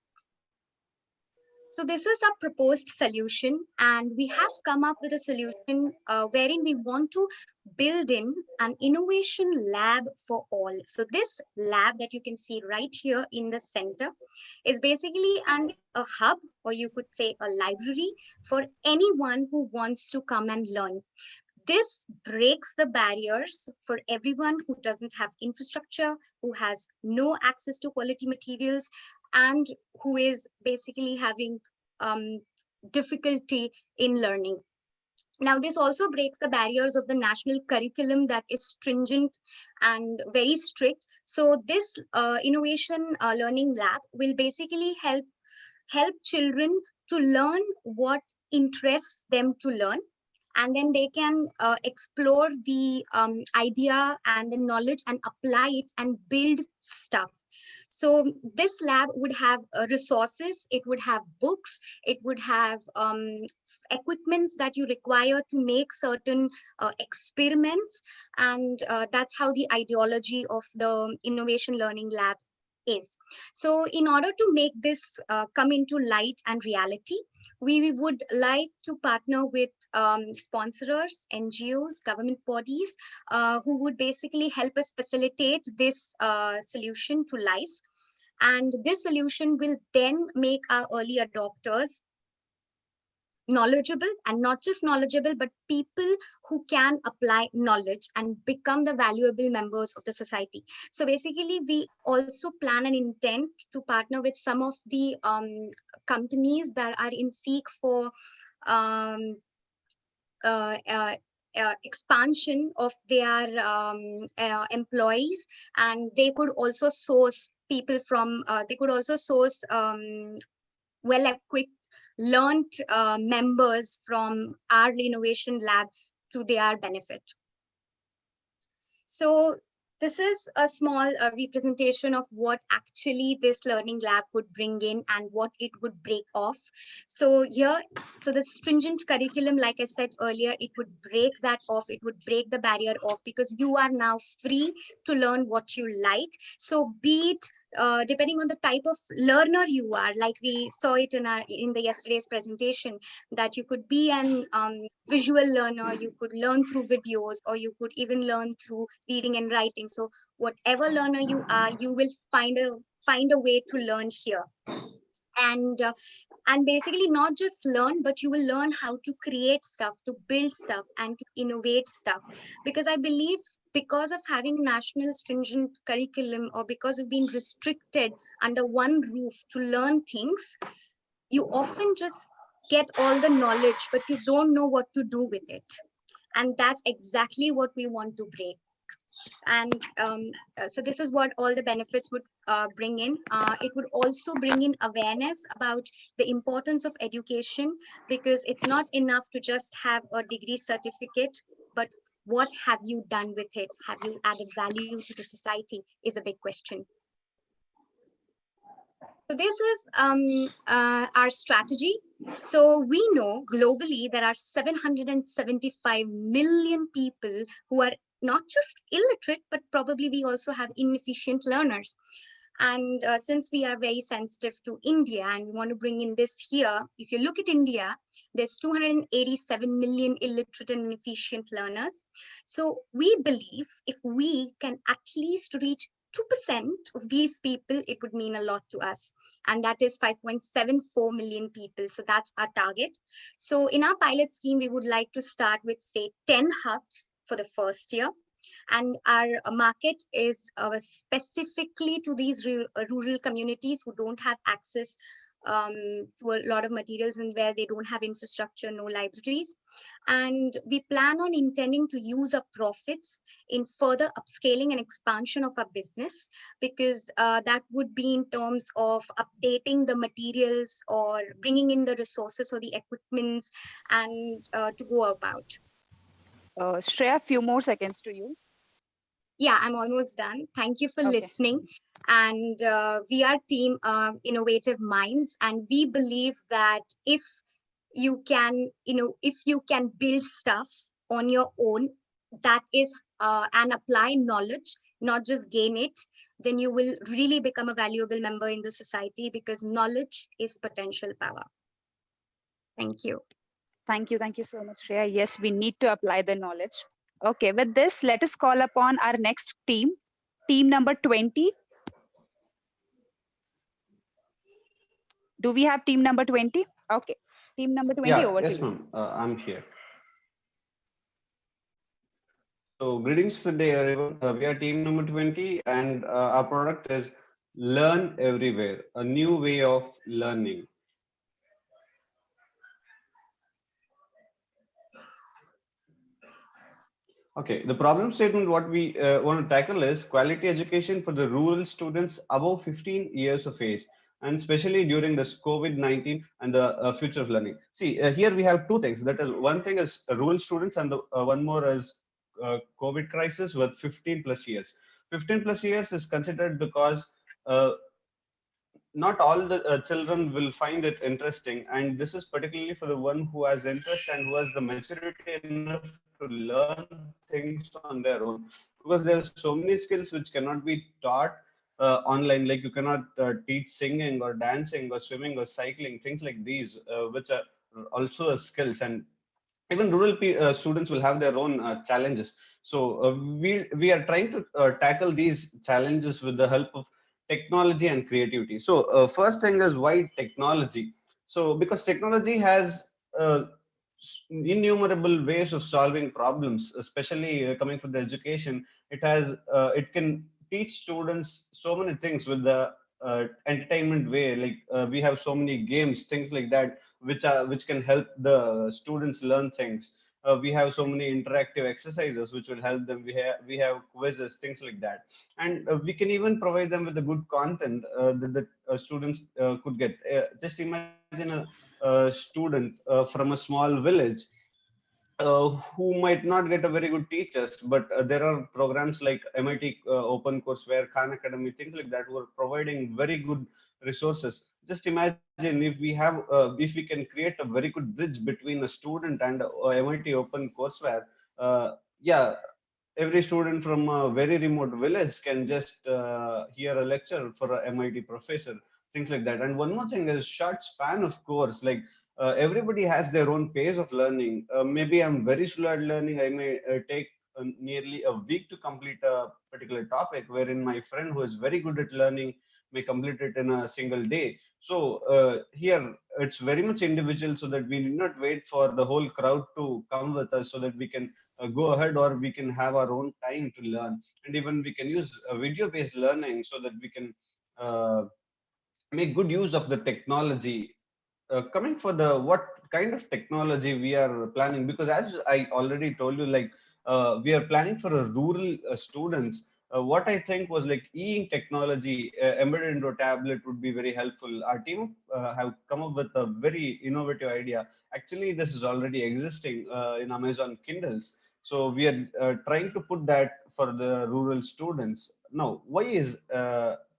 So this is a proposed solution, and we have come up with a solution wherein we want to build in an innovation lab for all. So this lab that you can see right here in the center is basically a hub, or you could say a library, for anyone who wants to come and learn. This breaks the barriers for everyone who doesn't have infrastructure, who has no access to quality materials, and who is basically having difficulty in learning. Now, this also breaks the barriers of the national curriculum that is stringent and very strict. So this innovation learning lab will basically help children to learn what interests them to learn, and then they can explore the idea and the knowledge and apply it and build stuff. So this lab would have resources, it would have books, it would have equipments that you require to make certain experiments, and that's how the ideology of the innovation learning lab is. So in order to make this come into light and reality, we would like to partner with sponsors, NGOs, government bodies, who would basically help us facilitate this solution to life. And this solution will then make our early adopters knowledgeable, and not just knowledgeable, but people who can apply knowledge and become the valuable members of the society. So basically, we also plan and intend to partner with some of the companies that are in seek for um, expansion of their employees, and they could also source people from they could also source well equipped learned members from our innovation lab to their benefit. So this is a small representation of what actually this learning lab would bring in and what it would break off. So here, so the stringent curriculum, like I said earlier, it would break that off. It would break the barrier off, because you are now free to learn what you like. So be it depending on the type of learner you are, like we saw it in the yesterday's presentation, that you could be an visual learner, you could learn through videos, or you could even learn through reading and writing. So whatever learner you are, you will find a way to learn here. And And basically not just learn, but you will learn how to create stuff, to build stuff, and to innovate stuff. Because I believe, because of having a national stringent curriculum, or because of being restricted under one roof to learn things, you often just get all the knowledge, but you don't know what to do with it. And that's exactly what we want to break. And so this is what all the benefits would bring in. It would also bring in awareness about the importance of education, because it's not enough to just have a degree certificate, but what have you done with it? Have you added value to the society is a big question. So this is our strategy. So we know globally there are 775 million people who are not just illiterate, but probably we also have inefficient learners. And since we are very sensitive to India and we want to bring in this here, if you look at India, there's 287 million illiterate and inefficient learners. So we believe if we can at least reach 2% of these people, it would mean a lot to us. And that is 5.74 million people. So that's our target. So in our pilot scheme, we would like to start with, say, 10 hubs for the first year. And our market is specifically to these rural communities who don't have access to a lot of materials, and where they don't have infrastructure, no libraries. And we plan on intending to use our profits in further upscaling and expansion of our business, because that would be in terms of updating the materials or bringing in the resources or the equipments and to go about. Shreya, few more seconds to you. Yeah, I'm almost done. Thank you for listening. And we are team Innovative Minds, and we believe that if you can, if you can build stuff on your own, that is, and apply knowledge, not just gain it, then you will really become a valuable member in the society, because knowledge is potential power. Thank you. Thank you. Thank you so much, Shreya. Yes, we need to apply the knowledge. Okay, with this, let us call upon our next team, team number 20. Do we have team number 20? Okay, team number 20, over to you. Yes, ma'am. I'm here. So greetings today, everyone. We are team number 20, and our product is Learn Everywhere, a new way of learning. Okay, the problem statement what we want to tackle is quality education for the rural students above 15 years of age, and especially during this COVID-19 and the future of learning. See, here we have two things. That is, one thing is rural students, and the one more is COVID crisis with 15 plus years. 15 plus years is considered because not all the children will find it interesting, and this is particularly for the one who has interest and who has the maturity enough to learn things on their own, because there are so many skills which cannot be taught online. Like you cannot teach singing or dancing or swimming or cycling, things like these, which are also skills. And even rural students will have their own challenges. So we are trying to tackle these challenges with the help of technology and creativity. So first thing is, why technology? So because technology has innumerable ways of solving problems, especially coming from the education. It can teach students so many things with the entertainment way. Like we have so many games, things like that, which can help the students learn things. We have so many interactive exercises which will help them. We have quizzes, things like that. And we can even provide them with the good content that the students could get. Just imagine a student from a small village who might not get a very good teachers, but there are programs like MIT Open Courseware, Khan Academy, things like that, who are providing very good resources. Just imagine if we can create a very good bridge between a student and MIT Open Courseware. Yeah, every student from a very remote village can just hear a lecture for a MIT professor, things like that. And one more thing is short span of course. Like everybody has their own pace of learning. Maybe I'm very slow at learning. I may take nearly a week to complete a particular topic, wherein my friend who is very good at learning may complete it in a single day. So here it's very much individual, so that we need not wait for the whole crowd to come with us so that we can go ahead, or we can have our own time to learn. And even we can use video-based learning so that we can uh, make good use of the technology. Coming for the what kind of technology we are planning, because as I already told you, like we are planning for a rural students. What I think was like e-ink technology embedded into a tablet would be very helpful. Our team have come up with a very innovative idea. Actually, this is already existing in Amazon Kindles. So we are trying to put that for the rural students. Now, why is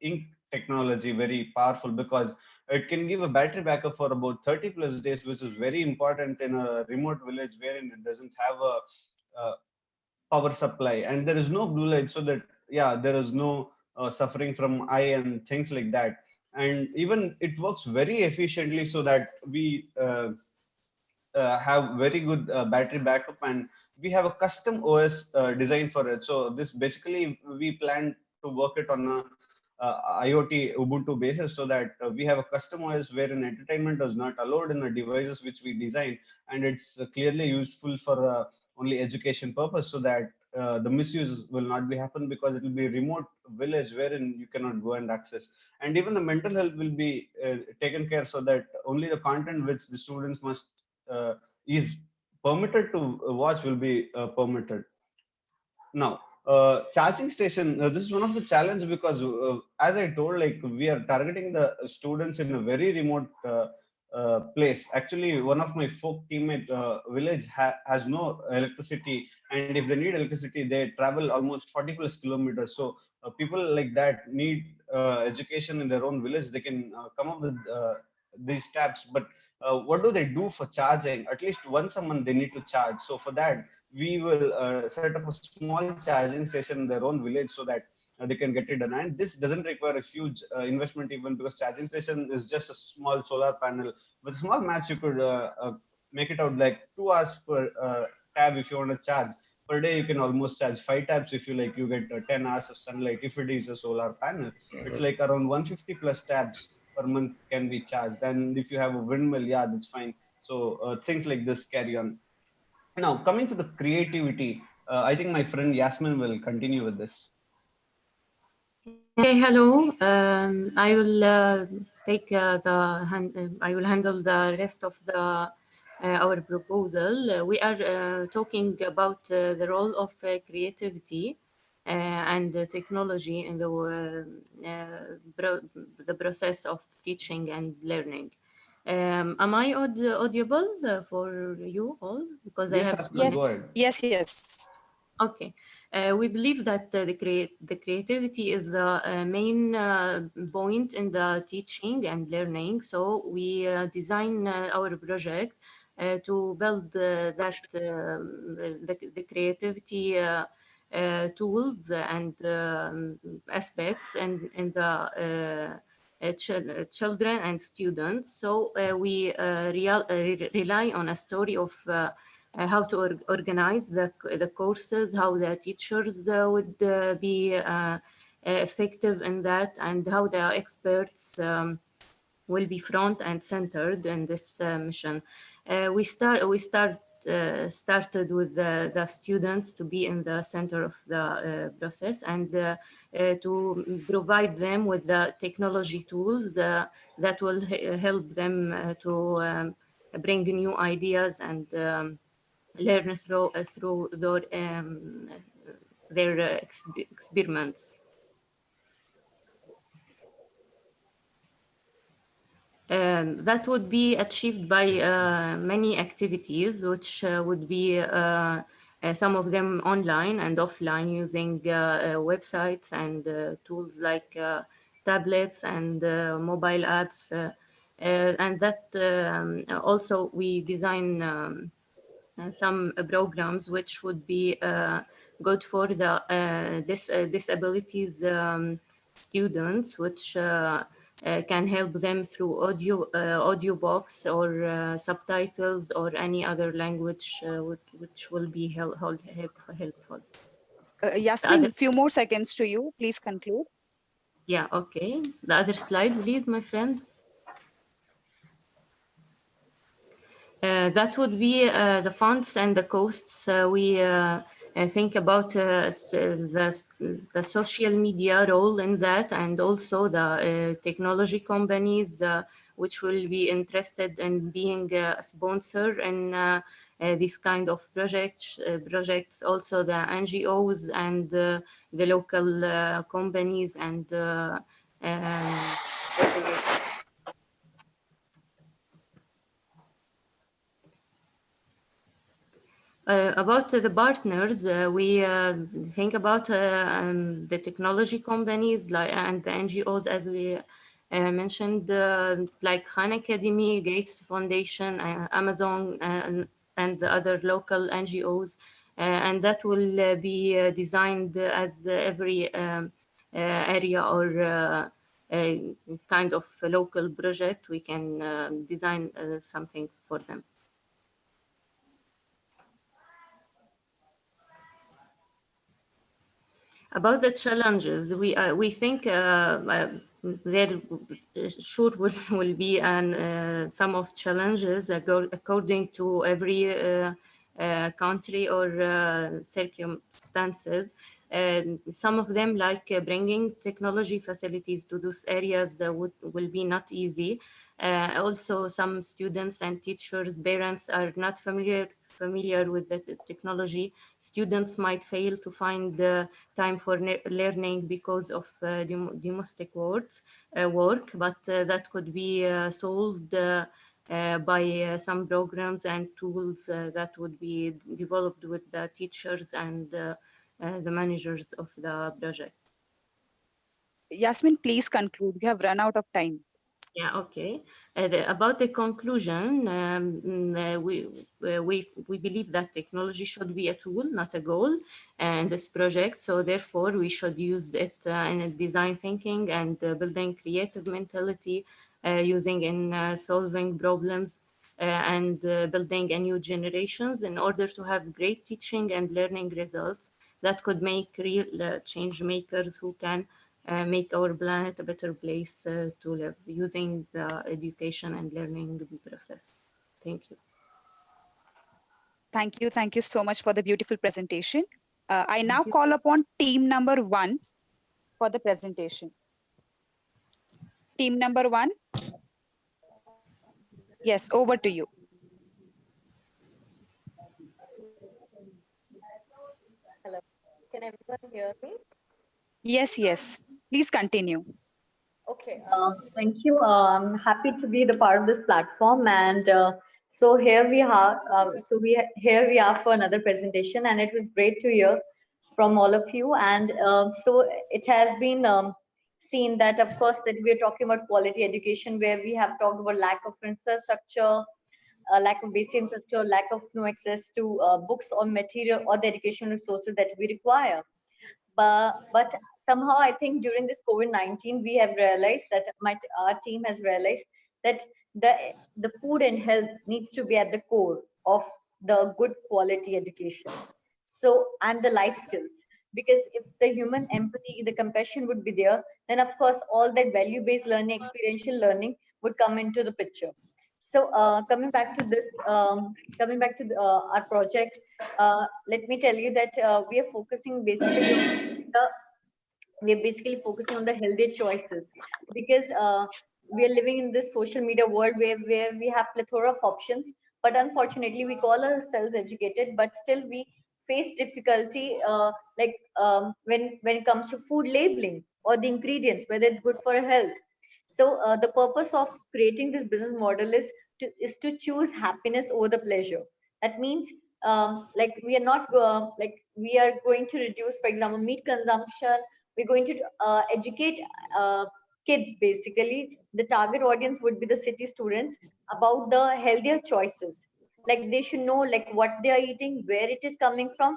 ink technology very powerful? Because it can give a battery backup for about 30 plus days, which is very important in a remote village wherein it doesn't have a power supply and there is no blue light, so that yeah, there is no suffering from eye and things like that. And even it works very efficiently, so that we have very good battery backup, and we have a custom OS designed for it. So this basically we plan to work it on a IoT Ubuntu basis, so that we have a custom OS wherein entertainment is not allowed in the devices which we design, and it's clearly useful for only education purpose, so that the misuse will not be happen, because it will be a remote village wherein you cannot go and access. And even the mental health will be taken care, so that only the content which the students must is permitted to watch will be permitted. Now, charging station, this is one of the challenge, because as I told, like we are targeting the students in a very remote place. Actually, one of my folk teammate village has no electricity, and if they need electricity, they travel almost 40 plus kilometers. So people like that need education in their own village. They can come up with these tabs, but what do they do for charging? At least once a month they need to charge. So for that, we will set up a small charging station in their own village, so that they can get it done. And this doesn't require a huge investment, even because charging station is just a small solar panel. With a small match, you could make it out like 2 hours per tab. If you want to charge per day, you can almost charge 5 tabs. If you like, you get 10 hours of sunlight. If it is a solar panel, it's like around 150 plus tabs per month can be charged. And if you have a windmill, yeah, that's fine. So things like this carry on. Now, coming to the creativity, I think my friend Yasmin will continue with this. Okay, hello. I will take I will handle the rest of our proposal. We are talking about the role of creativity and technology in the process of teaching and learning. Am I audible for you all? Because I Yes, have Yasmin, go ahead. Yes. Okay. We believe that the creativity is the main point in the teaching and learning. So we design our project to build the creativity tools and aspects in the children and students. So we rely on a story of how to organize the courses, how the teachers would be effective in that, and how the experts will be front and centered in this mission. We started with the students to be in the center of the process, and to provide them with the technology tools that will help them to bring new ideas and learn through their experiments. That would be achieved by many activities, which would be some of them online and offline, using websites and tools like tablets and mobile apps. And that also we design some programs which would be good for the disabilities students, which can help them through audio box or subtitles or any other language which will be helpful. Yasmin, few more seconds to you. Please conclude. Yeah, okay. The other slide, please, my friend. That would be the funds and the costs. We think about the social media role in that, and also the technology companies which will be interested in being a sponsor in this kind of projects. Also the NGOs and the local companies and whatever. About the partners, we think about the technology companies and the NGOs, as we mentioned, like Khan Academy, Gates Foundation, Amazon, and the other local NGOs. And that will be designed as every area or kind of local project. We can design something for them. About the challenges, we think there sure will be some of challenges according to every country or circumstances. Some of them, like bringing technology facilities to those areas, will be not easy. Also, some students and teachers, parents are not familiar with the technology. Students might fail to find time for learning because of domestic work, but that could be solved by some programs and tools that would be developed with the teachers and the managers of the project. Yasmin, please conclude. We have run out of time. Yeah, okay. About the conclusion, we believe that technology should be a tool, not a goal, in this project. So therefore, we should use it in design thinking and building creative mentality, using in solving problems and building a new generations in order to have great teaching and learning results that could make real change makers who can make our planet a better place to live using the education and learning process. Thank you. Thank you. Thank you so much for the beautiful presentation. I now call upon team number 1 for the presentation. Team number 1. Yes, over to you. Hello, can everyone hear me? Yes, yes. Please continue. Okay, thank you. I'm happy to be the part of this platform, and so here we are. Here we are for another presentation, and it was great to hear from all of you. And so it has been seen that, of course, that we are talking about quality education, where we have talked about lack of infrastructure, lack of basic infrastructure, lack of no access to books or material or the education resources that we require. But somehow I think during this COVID-19, we have realized that our team has realized that the food and health needs to be at the core of the good quality education. So, and the life skills, because if the human empathy, the compassion would be there, then of course all that value-based learning, experiential learning would come into the picture. So coming back to this, our project, let me tell you that we are focusing basically on the healthy choices, because we are living in this social media world where we have plethora of options, but unfortunately we call ourselves educated, but still we face difficulty when it comes to food labeling or the ingredients, whether it's good for health. So the purpose of creating this business model is to choose happiness over the pleasure. That means like we are not we are going to reduce, for example, meat consumption. We're going to educate kids. Basically, the target audience would be the city students about the healthier choices. Like they should know like what they are eating, where it is coming from,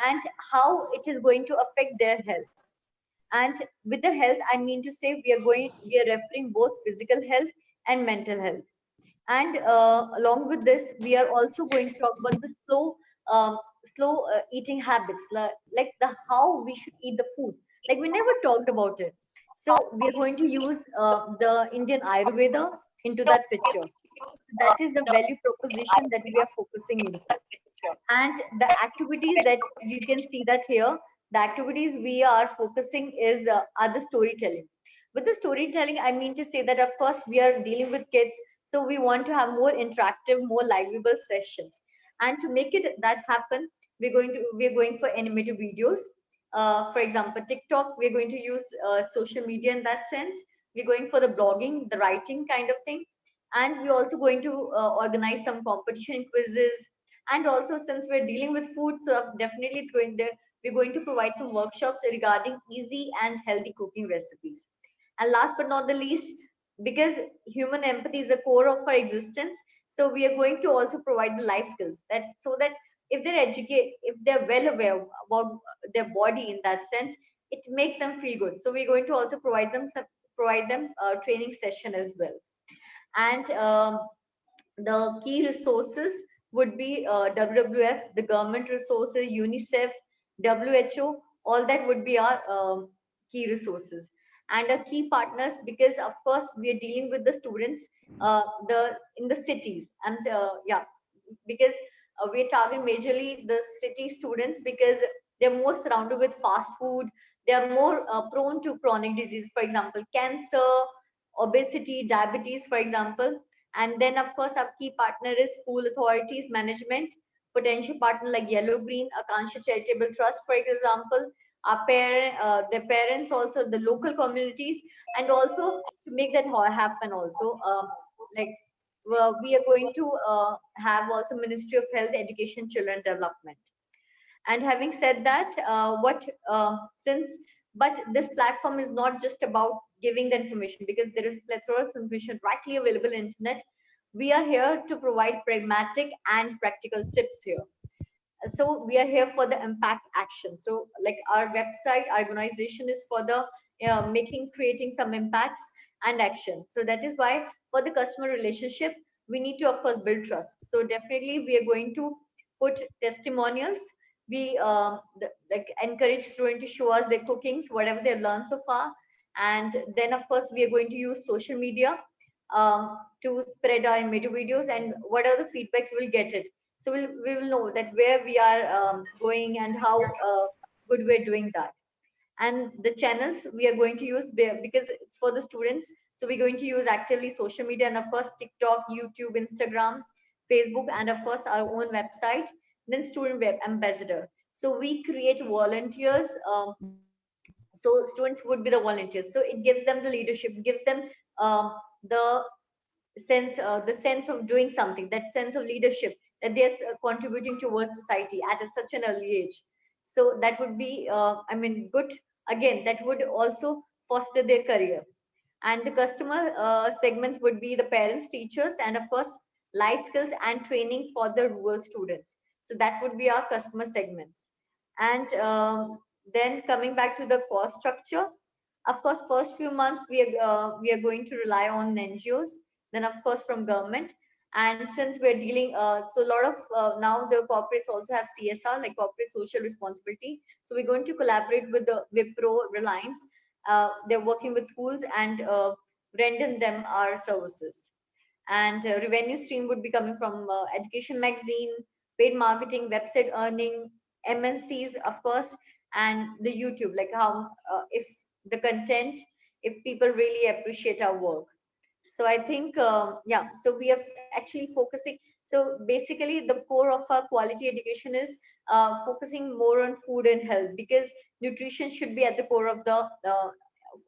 and how it is going to affect their health. And with the health, I mean to say we are referring both physical health and mental health. And along with this, we are also going to talk about the slow eating habits, like the how we should eat the food. Like we never talked about it. So we are going to use the Indian Ayurveda into that picture. So that is the value proposition that we are focusing into. And the activities that you can see that here, the activities we are focusing is are the storytelling. With the storytelling, I mean to say that of course we are dealing with kids, so we want to have more interactive, more livable sessions. And to make it that happen, we're going for animated videos. For example, TikTok, we're going to use social media in that sense. We're going for the blogging, the writing kind of thing. And we're also going to organize some competition quizzes. And also, since we're dealing with food, so definitely it's going there. We're going to provide some workshops regarding easy and healthy cooking recipes. And last but not the least, because human empathy is the core of our existence, so we are going to also provide the life skills that so that if they're educated, if they're well aware about their body in that sense, it makes them feel good. So we're going to also provide them training session as well. And the key resources would be WWF, the government resources, UNICEF, WHO, all that would be our key resources. And our key partners, because of course we are dealing with the students in the cities. And yeah, because we target majorly the city students because they're more surrounded with fast food. They are more prone to chronic disease, for example, cancer, obesity, diabetes, for example. And then, of course, our key partner is school authorities, management, potential partner like Yellow Green, Akansha Charitable Trust, for example, their parents, also the local communities, and also to make that happen. Also, like we are going to have also Ministry of Health, Education, Children Development. And having said that, but this platform is not just about giving the information, because there is a plethora of information rightly available on internet. We are here to provide pragmatic and practical tips here. So we are here for the impact action. So like our website, our organization is for the creating some impacts and action. So that is why for the customer relationship, we need to of course build trust. So definitely we are going to put testimonials. We like encourage students to show us their cookings, whatever they've learned so far. And then of course we are going to use social media to spread our image videos, and what are the feedbacks we'll get it. So we will know that where we are going and how good we're doing that. And the channels we are going to use, because it's for the students, so we're going to use actively social media, and of course TikTok, YouTube, Instagram, Facebook, and of course our own website. Then student web ambassador, so we create volunteers. So students would be the volunteers, so it gives them the leadership, gives them the the sense of doing something, that sense of leadership, that they're contributing towards society at such an early age. So that would be I mean good. Again, that would also foster their career. And the customer segments would be the parents, teachers, and of course life skills and training for the rural students. So that would be our customer segments. And then coming back to the cost structure, of course first few months we are going to rely on NGOs, then of course from government. And since we're dealing so a lot of now the corporates also have CSR, like corporate social responsibility. So we're going to collaborate with the Wipro, Reliance. They're working with schools and rendering them our services. And revenue stream would be coming from education magazine, paid marketing, website earning, MNCs, of course, and the YouTube, like how if the content, if people really appreciate our work. So I think yeah, so we are actually focusing. So basically the core of our quality education is focusing more on food and health, because nutrition should be at the core of the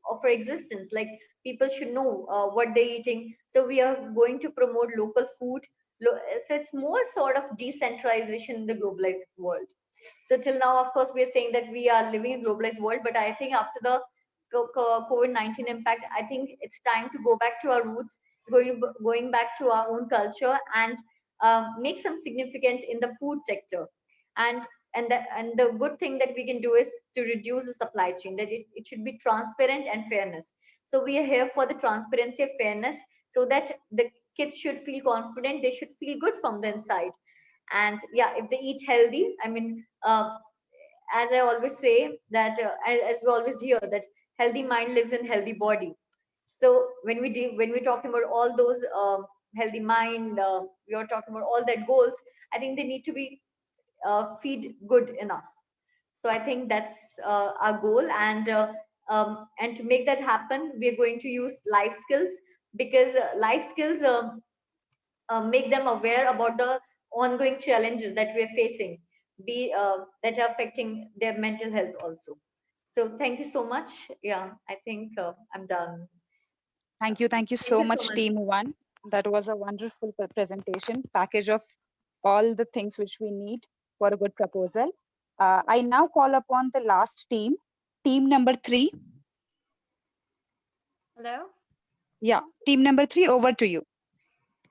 of our existence. Like people should know what they're eating. So we are going to promote local food. So it's more sort of decentralization in the globalized world. So till now, of course, we are saying that we are living in a globalized world, but I think after the COVID-19 impact, I think it's time to go back to our roots. It's going back to our own culture and make some significant in the food sector. And the good thing that we can do is to reduce the supply chain, that it should be transparent and fairness. So we are here for the transparency and fairness, so that the kids should feel confident, they should feel good from the inside. And yeah, if they eat healthy, I mean as I always say that as we always hear that healthy mind lives in healthy body. So when we're talking about all those healthy mind, we are talking about all that goals. I think they need to be feed good enough. So I think that's our goal, and to make that happen, we're going to use life skills, because life skills make them aware about the ongoing challenges that we're facing, be that are affecting their mental health also. So thank you so much. Yeah, I think I'm done. Thank you. Thank you Thank so you so much, much. Team One. That was a wonderful presentation, package of all the things which we need for a good proposal. I now call upon the last team, team number 3. Hello? Yeah, team number 3, over to you.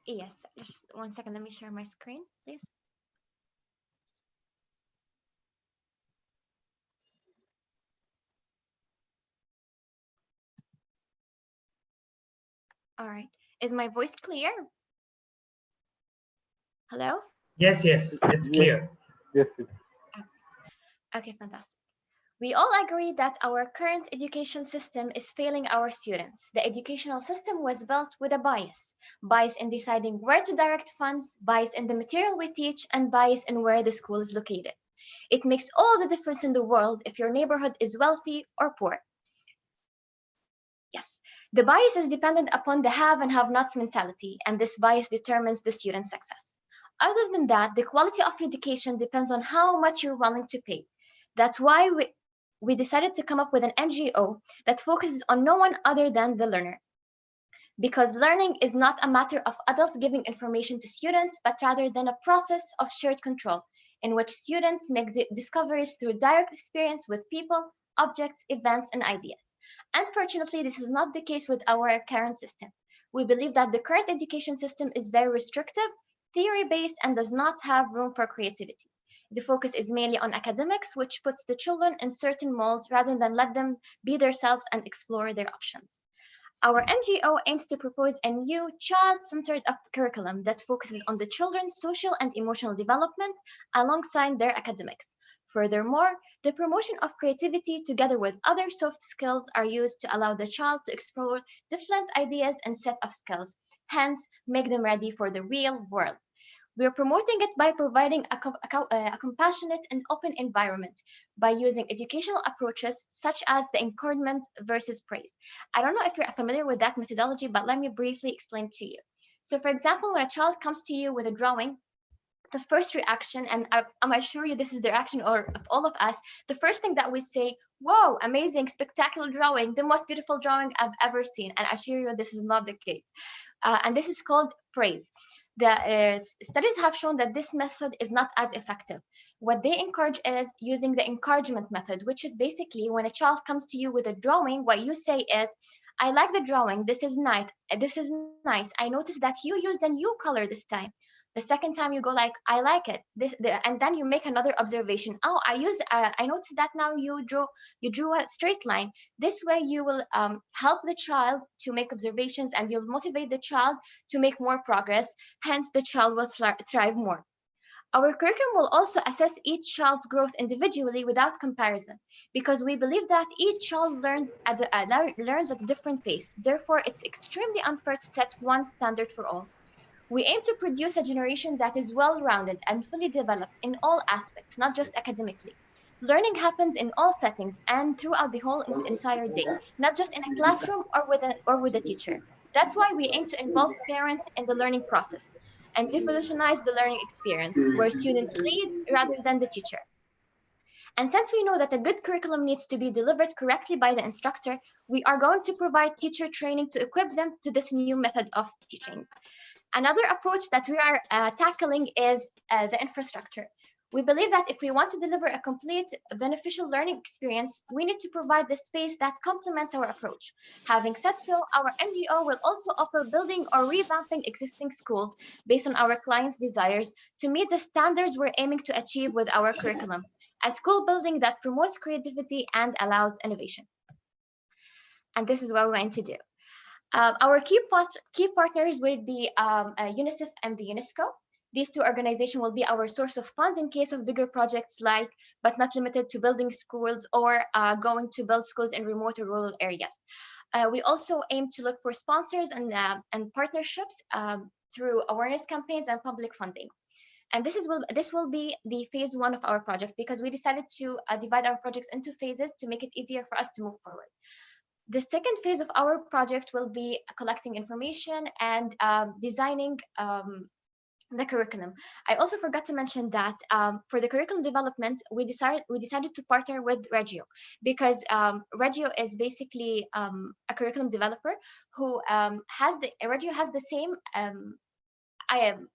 Yes, just 1 second. Let me share my screen, please. All right. Is my voice clear? Hello? Yes, it's clear. Yes. Okay, fantastic. We all agree that our current education system is failing our students. The educational system was built with a bias. Bias in deciding where to direct funds, bias in the material we teach, and bias in where the school is located. It makes all the difference in the world if your neighborhood is wealthy or poor. Yes, the bias is dependent upon the have and have-nots mentality, and this bias determines the student's success. Other than that, the quality of education depends on how much you're willing to pay. That's why we decided to come up with an NGO that focuses on no one other than the learner. Because learning is not a matter of adults giving information to students, but rather than a process of shared control, in which students make discoveries through direct experience with people, objects, events, and ideas. Unfortunately, this is not the case with our current system. We believe that the current education system is very restrictive, theory-based, and does not have room for creativity. The focus is mainly on academics, which puts the children in certain molds rather than let them be themselves and explore their options. Our NGO aims to propose a new child-centered curriculum that focuses on the children's social and emotional development alongside their academics. Furthermore, the promotion of creativity together with other soft skills are used to allow the child to explore different ideas and set of skills, hence make them ready for the real world. We are promoting it by providing a compassionate and open environment by using educational approaches such as the encouragement versus praise. I don't know if you're familiar with that methodology, but let me briefly explain to you. So, for example, when a child comes to you with a drawing, the first reaction, and I'm assure you this is the reaction of all of us, the first thing that we say, whoa, amazing, spectacular drawing, the most beautiful drawing I've ever seen. And I assure you this is not the case. And this is called praise. The studies have shown that this method is not as effective. What they encourage is using the encouragement method, which is basically when a child comes to you with a drawing, what you say is, I like the drawing, this is nice, I noticed that you used a new color this time. The second time you go like, I like it, and then you make another observation. Oh, I noticed that now you drew a straight line. This way you will help the child to make observations, and you'll motivate the child to make more progress. Hence, the child will thrive more. Our curriculum will also assess each child's growth individually without comparison, because we believe that each child learns at a different pace. Therefore, it's extremely unfair to set one standard for all. We aim to produce a generation that is well-rounded and fully developed in all aspects, not just academically. Learning happens in all settings and throughout the whole entire day, not just in a classroom or with a teacher. That's why we aim to involve parents in the learning process and revolutionize the learning experience, where students lead rather than the teacher. And since we know that a good curriculum needs to be delivered correctly by the instructor, we are going to provide teacher training to equip them to this new method of teaching. Another approach that we are tackling is the infrastructure. We believe that if we want to deliver a complete beneficial learning experience, we need to provide the space that complements our approach. Having said so, our NGO will also offer building or revamping existing schools based on our clients' desires to meet the standards we're aiming to achieve with our curriculum. A school building that promotes creativity and allows innovation. And this is what we're going to do. Our key partners will be UNICEF and the UNESCO. These two organizations will be our source of funds in case of bigger projects like, but not limited to building schools or going to build schools in remote or rural areas. We also aim to look for sponsors and partnerships through awareness campaigns and public funding. And this will be the phase 1 of our project, because we decided to divide our projects into phases to make it easier for us to move forward. The second phase of our project will be collecting information and designing the curriculum. I also forgot to mention that for the curriculum development, we decided to partner with Regio, because Regio is basically a curriculum developer who Regio has the same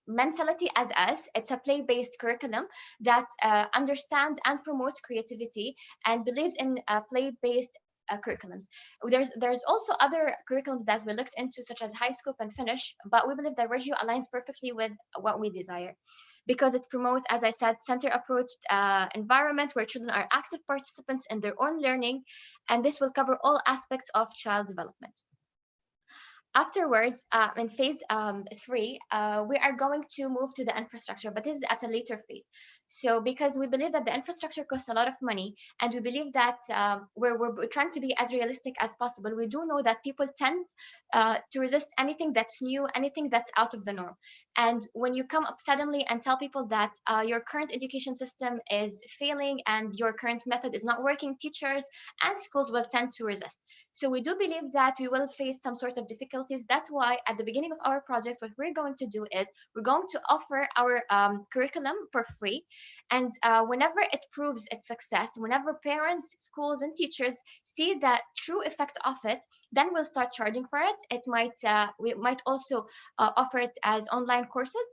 mentality as us. It's a play-based curriculum that understands and promotes creativity and believes in play-based curriculums. There's also other curriculums that we looked into, such as High Scope and Finish, but we believe that Regio aligns perfectly with what we desire, because it promotes, as I said, center approached environment where children are active participants in their own learning, and this will cover all aspects of child development. Afterwards, in phase 3, we are going to move to the infrastructure, but this is at a later phase. So because we believe that the infrastructure costs a lot of money, and we believe that we're trying to be as realistic as possible, we do know that people tend to resist anything that's new, anything that's out of the norm. And when you come up suddenly and tell people that your current education system is failing and your current method is not working, teachers and schools will tend to resist. So we do believe that we will face some sort of difficulties. That's why at the beginning of our project, what we're going to do is we're going to offer our curriculum for free. And whenever it proves its success, whenever parents, schools, and teachers see the true effect of it, then we'll start charging for it. We might also offer it as online courses.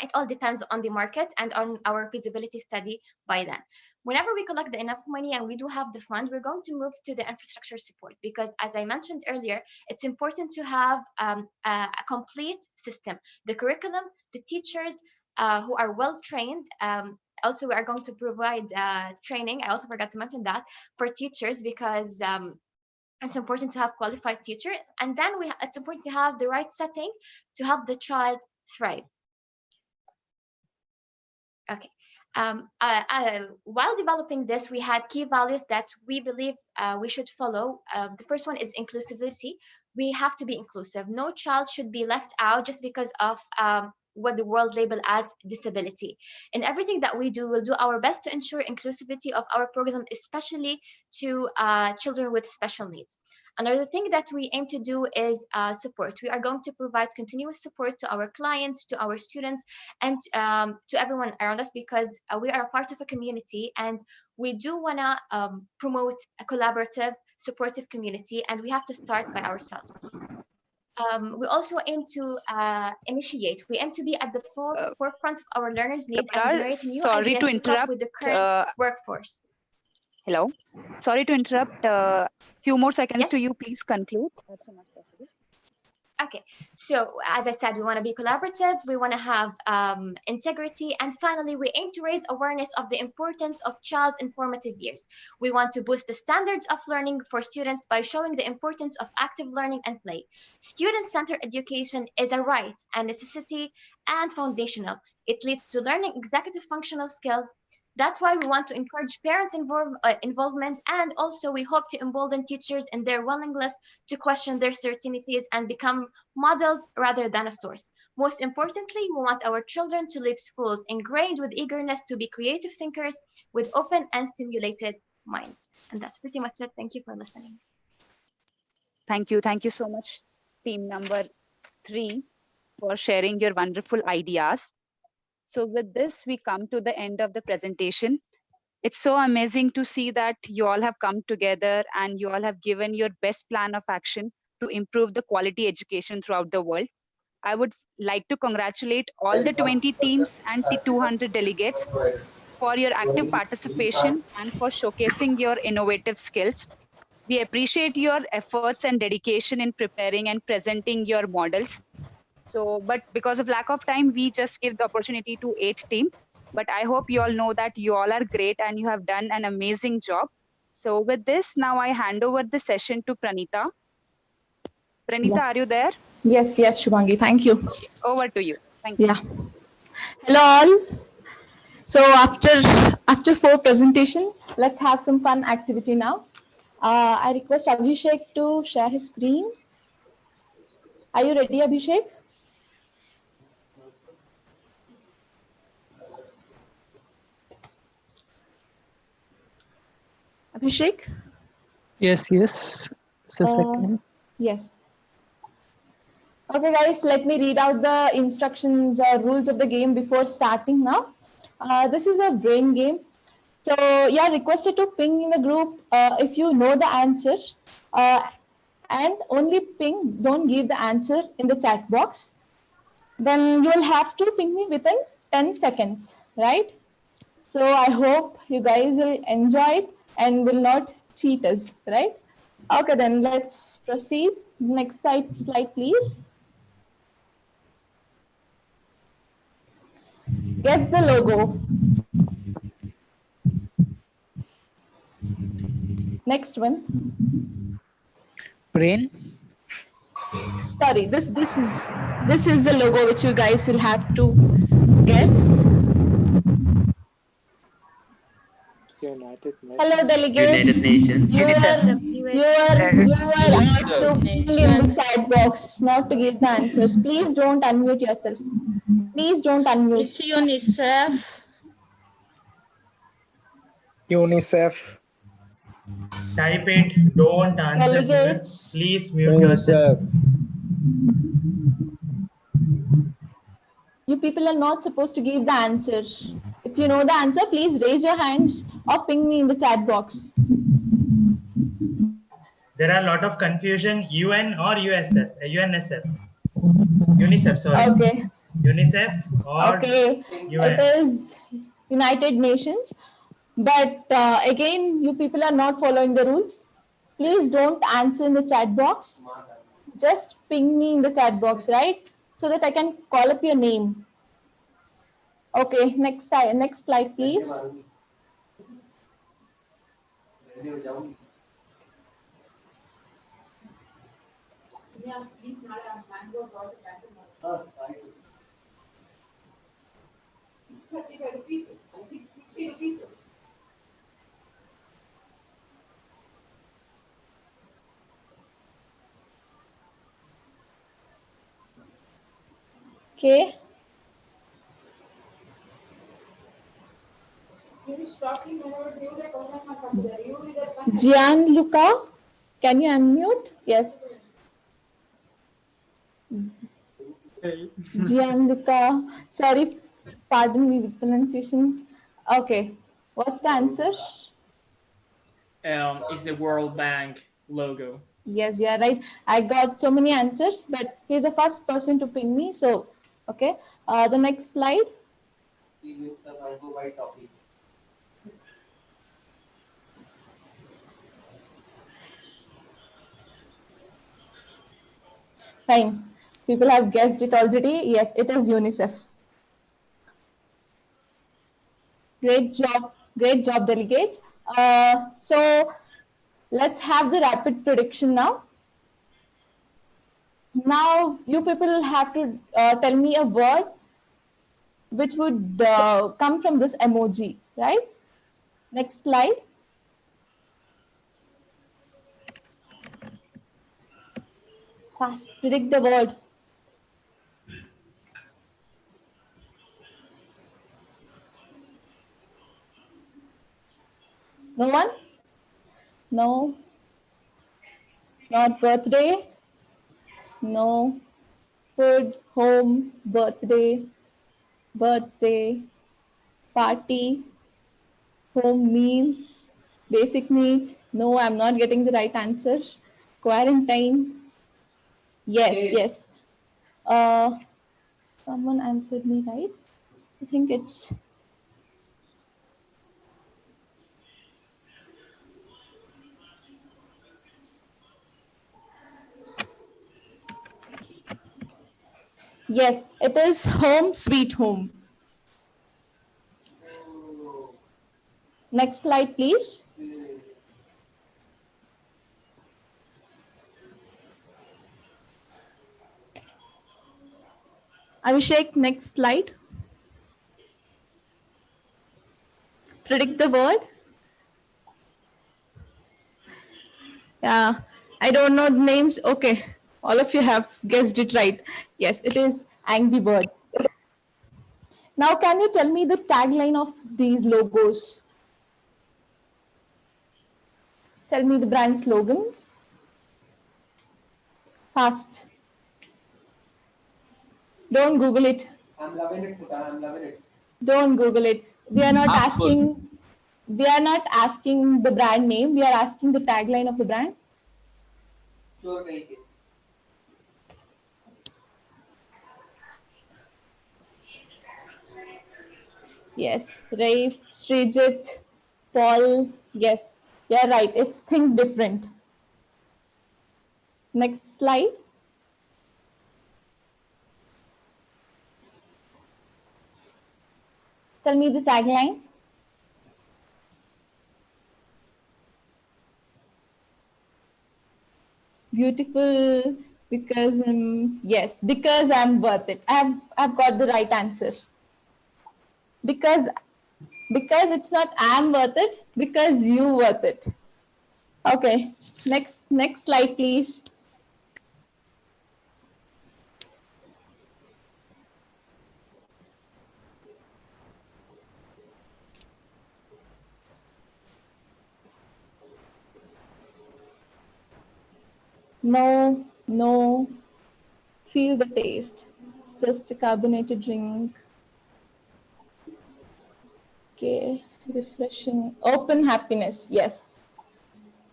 It all depends on the market and on our feasibility study by then. Whenever we collect enough money and we do have the fund, we're going to move to the infrastructure support, because as I mentioned earlier, it's important to have a complete system. The curriculum, the teachers who are well trained. Also, we are going to provide training. I also forgot to mention that for teachers, because it's important to have qualified teacher. And then it's important to have the right setting to help the child thrive. Okay. While developing this, we had key values that we believe we should follow. The first one is inclusivity. We have to be inclusive. No child should be left out just because of what the world label as disability. In everything that we do, we'll do our best to ensure inclusivity of our program, especially to children with special needs. Another thing that we aim to do is support. We are going to provide continuous support to our clients, to our students, and to everyone around us, because we are a part of a community, and we do want to promote a collaborative, supportive community, and we have to start by ourselves. We also aim to initiate. We aim to be at the forefront of our learners' need and generate new ideas to cope with the current workforce. Hello. Sorry to interrupt. Few more seconds to you. Please conclude. That's so much possible. Okay. So as I said, we want to be collaborative. We want to have integrity. And finally, we aim to raise awareness of the importance of child's informative years. We want to boost the standards of learning for students by showing the importance of active learning and play. Student-centered education is a right, a necessity, and foundational. It leads to learning executive functional skills. That's why we want to encourage parents' involvement, and also we hope to embolden teachers in their willingness to question their certainties and become models rather than a source. Most importantly, we want our children to leave schools ingrained with eagerness to be creative thinkers with open and stimulated minds. And that's pretty much it. Thank you for listening. Thank you. Thank you so much, team number 3, for sharing your wonderful ideas. So with this, we come to the end of the presentation. It's so amazing to see that you all have come together and you all have given your best plan of action to improve the quality education throughout the world. I would like to congratulate all the 20 teams and the 200 delegates for your active participation and for showcasing your innovative skills. We appreciate your efforts and dedication in preparing and presenting your models. So, but because of lack of time, we just give the opportunity to 8 team. But I hope you all know that you all are great and you have done an amazing job. So with this, now I hand over the session to Pranita. Pranita, are you there? Yes, Shubhangi, thank you. Over to you. Thank you. Hello all. So after 4 presentation, let's have some fun activity now. I request Abhishek to share his screen. Are you ready, Abhishek? Abhishek? Yes, yes. Just a second. Yes. Okay, guys, let me read out the instructions or rules of the game before starting now. This is a brain game. So you are requested to ping in the group if you know the answer, and only ping, don't give the answer in the chat box. Then you will have to ping me within 10 seconds, right? So I hope you guys will enjoy it and will not cheat us, right? Okay, then let's proceed. Next slide, please. Guess the logo. Next one. Brain. Sorry, this is the logo which you guys will have to guess. United Nations. Hello, delegates. United Nations. You were asked to fill in the chat box, not to give the answers. Please don't unmute yourself. Please don't unmute. It's UNICEF. UNICEF. Type it. Don't answer. Delegates. Please mute yourself. You people are not supposed to give the answer. If you know the answer, please raise your hands or ping me in the chat box. There are a lot of confusion. UN or USF? UNSF. UNICEF, sorry. Okay. UNICEF or okay. UN? It is United Nations. But again, you people are not following the rules. Please don't answer in the chat box. Just ping me in the chat box, right? So that I can call up your name. Okay, next slide, please. Okay. Gianluca, can you unmute? Yes. Gianluca, sorry, pardon me with pronunciation. Okay, what's the answer? It's the World Bank logo. Yes, you are right. I got so many answers, but he's the first person to ping me. So, okay. The next slide. Fine. People have guessed it already. Yes, it is UNICEF. Great job, delegates. So let's have the rapid prediction now. Now you people have to tell me a word which would come from this emoji, right? Next slide. Fast, predict the word. No one? No. Not birthday. No. Food, home, birthday, party, home meal, basic needs. No, I'm not getting the right answer. Quarantine. Yes. Someone answered me right. I think it's yes, it is home sweet home. Next slide, please. Abhishek, next slide. Predict the word. Yeah, I don't know the names. Okay, all of you have guessed it right. Yes, it is Angry Bird. Now, can you tell me the tagline of these logos? Tell me the brand slogans. Fast. Don't Google it. I'm loving it, Puta. I'm loving it. Don't Google it. We are not Apple. asking. We are not asking the brand name. We are asking the tagline of the brand. Sure, make it. Yes, Rafe, Srijit, Paul. Yes, you're right. It's Think Different. Next slide. Tell me the tagline. Beautiful because yes, because I'm worth it. I've got the right answer. Because it's not I'm worth it, because you worth it. Okay, next slide, please. No, feel the taste. It's just a carbonated drink. Okay, refreshing. Open happiness, yes.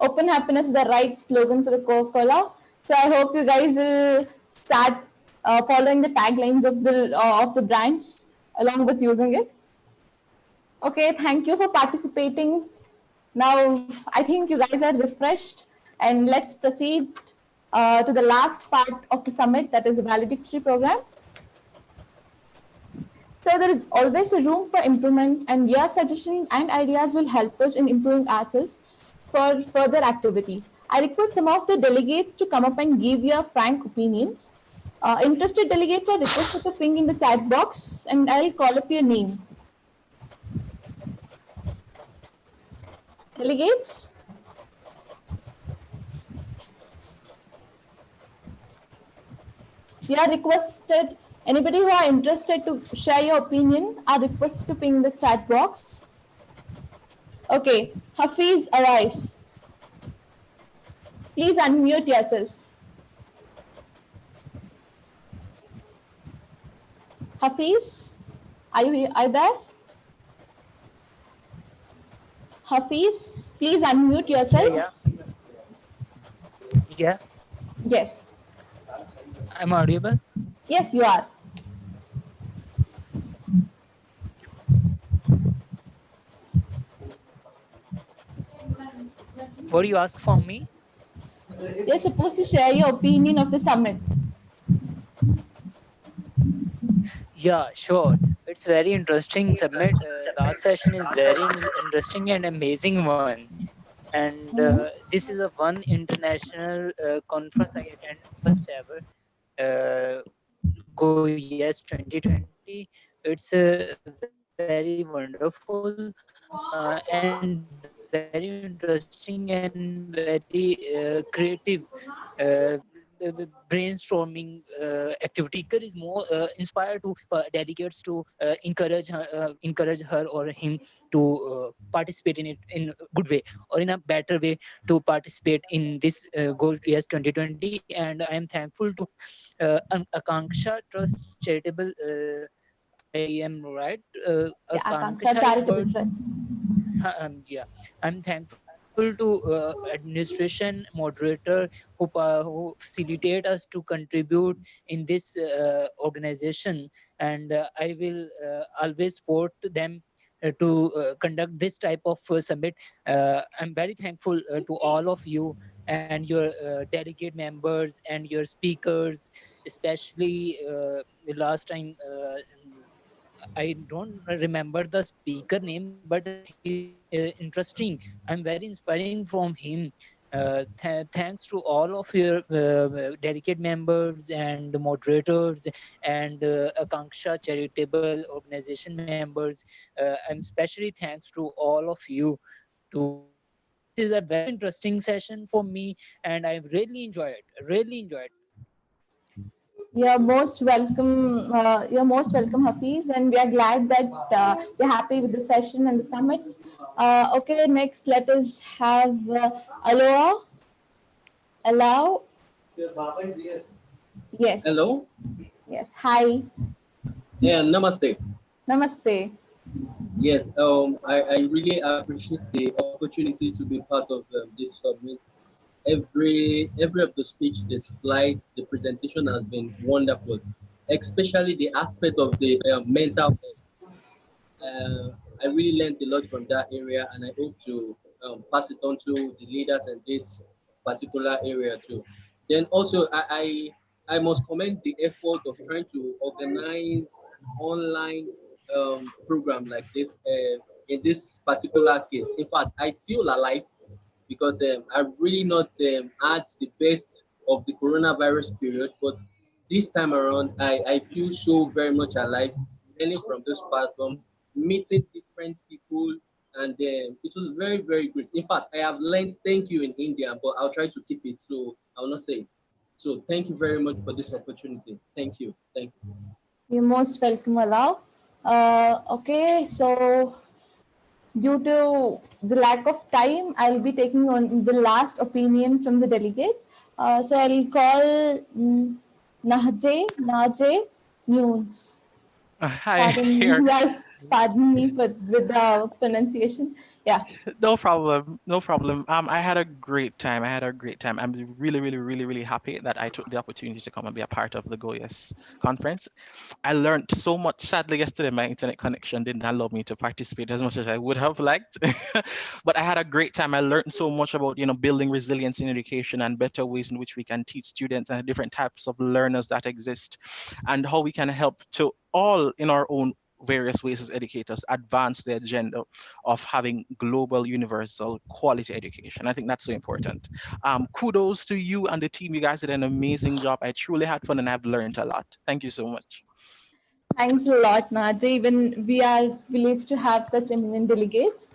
Open happiness is the right slogan for the Coca-Cola. So I hope you guys will start following the taglines of the brands along with using it. Okay, thank you for participating. Now I think you guys are refreshed, and let's proceed to the last part of the summit, that is the valedictory program. So there is always a room for improvement, and your suggestions and ideas will help us in improving ourselves for further activities. I request some of the delegates to come up and give your frank opinions. Interested delegates are requested to ping in the chat box, and I'll call up your name. Delegates? You are requested, anybody who are interested to share your opinion are requested to ping the chat box. Okay, Hafiz, arise. Please unmute yourself. Hafiz, are you there? Hafiz, please unmute yourself. Yeah. Yes. I'm audible? Yes, you are. What do you ask from me? You're supposed to share your opinion of the summit. Yeah, sure. It's very interesting summit. Last session is very interesting and amazing one. And this is a one international conference I attended first ever. Go Yes 2020. It's very wonderful and very interesting and very creative brainstorming activity. Speaker is more inspired to delegates to encourage her or him to participate in it in a good way or in a better way to participate in this Gold Yes 2020. And I am thankful to Akanksha Trust Charitable. I am right. Akanksha Akanksha Charitable Trust. Yeah, I'm thankful to administration moderator who facilitate us to contribute in this organization, and I will always support them to conduct this type of summit. I'm very thankful to all of you and your delegate members and your speakers, especially last time. I don't remember the speaker name, but he's interesting. I'm very inspiring from him. Thanks to all of your delegate members and moderators and Akanksha charitable organization members. I'm especially thanks to all of you to is a very interesting session for me, and I really enjoy it. Really enjoyed. You're most welcome. You're most welcome, Hafiz, and we are glad that you're happy with the session and the summit. Okay, next let us have Aloha. Allow. Yes. Hello. Yes. Hi. Yeah, namaste. Namaste. Yes, I really appreciate the opportunity to be part of this summit. Every of the speech, the slides, the presentation has been wonderful, especially the aspect of the mental health. I really learned a lot from that area, and I hope to pass it on to the leaders in this particular area too. Then also, I must commend the effort of trying to organize online program like this in this particular case. In fact, I feel alive because I've really not had the best of the coronavirus period, but this time around, I feel so very much alive, learning from this platform, meeting different people, and it was very, very great. In fact, I have learned thank you in India, but I'll try to keep it, so I will not say it. So thank you very much for this opportunity. Thank you. Thank you. You're most welcome, Allow. Okay, so due to the lack of time, I'll be taking on the last opinion from the delegates. So I'll call Naje Nunes. Hi, Pardon me. here. Yes, pardon me for with the pronunciation. Yeah. No problem. No problem. I had a great time. I had a great time. I'm really, really, really, really happy that I took the opportunity to come and be a part of the GoYes conference. I learned so much. Sadly, yesterday my internet connection didn't allow me to participate as much as I would have liked. But I had a great time. I learned so much about, building resilience in education and better ways in which we can teach students and different types of learners that exist, and how we can help to all in our own various ways as educators advance the agenda of having global universal quality education. I think that's so important. Kudos to you and the team. You guys did an amazing job. I truly had fun and I've learned a lot. Thank you so much. Thanks a lot, Naja. Even we are privileged to have such eminent delegates.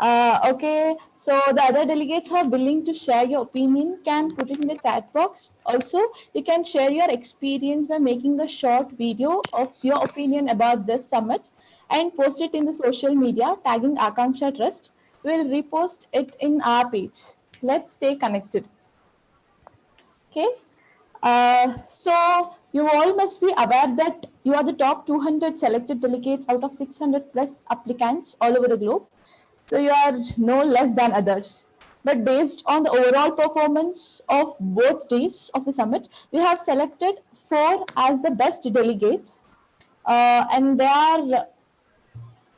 Okay, so the other delegates who are willing to share your opinion can put it in the chat box. Also, you can share your experience by making a short video of your opinion about this summit and post it in the social media, tagging Akanksha Trust. We'll repost it in our page. Let's stay connected. Okay. So you all must be aware that you are the top 200 selected delegates out of 600 plus applicants all over the globe. So you are no less than others. But based on the overall performance of both days of the summit, we have selected 4 as the best delegates. And they are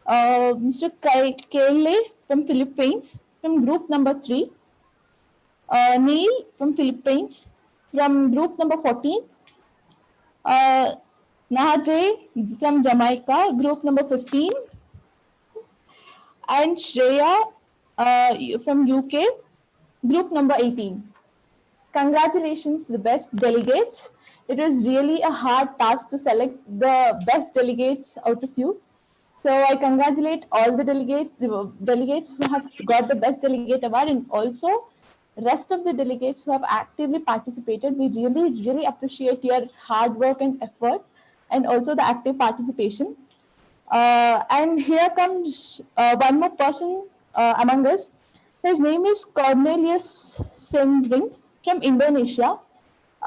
Mr. Kohli from Philippines, from group number 3, Neil from Philippines, from group number 14, Nahaje from Jamaica, group number 15, and Shreya from UK, group number 18. Congratulations to the best delegates. It was really a hard task to select the best delegates out of you. So I congratulate all the delegates who have got the best delegate award, and also rest of the delegates who have actively participated. We really, really appreciate your hard work and effort, and also the active participation. And here comes one more person among us. His name is Cornelius Simring from Indonesia.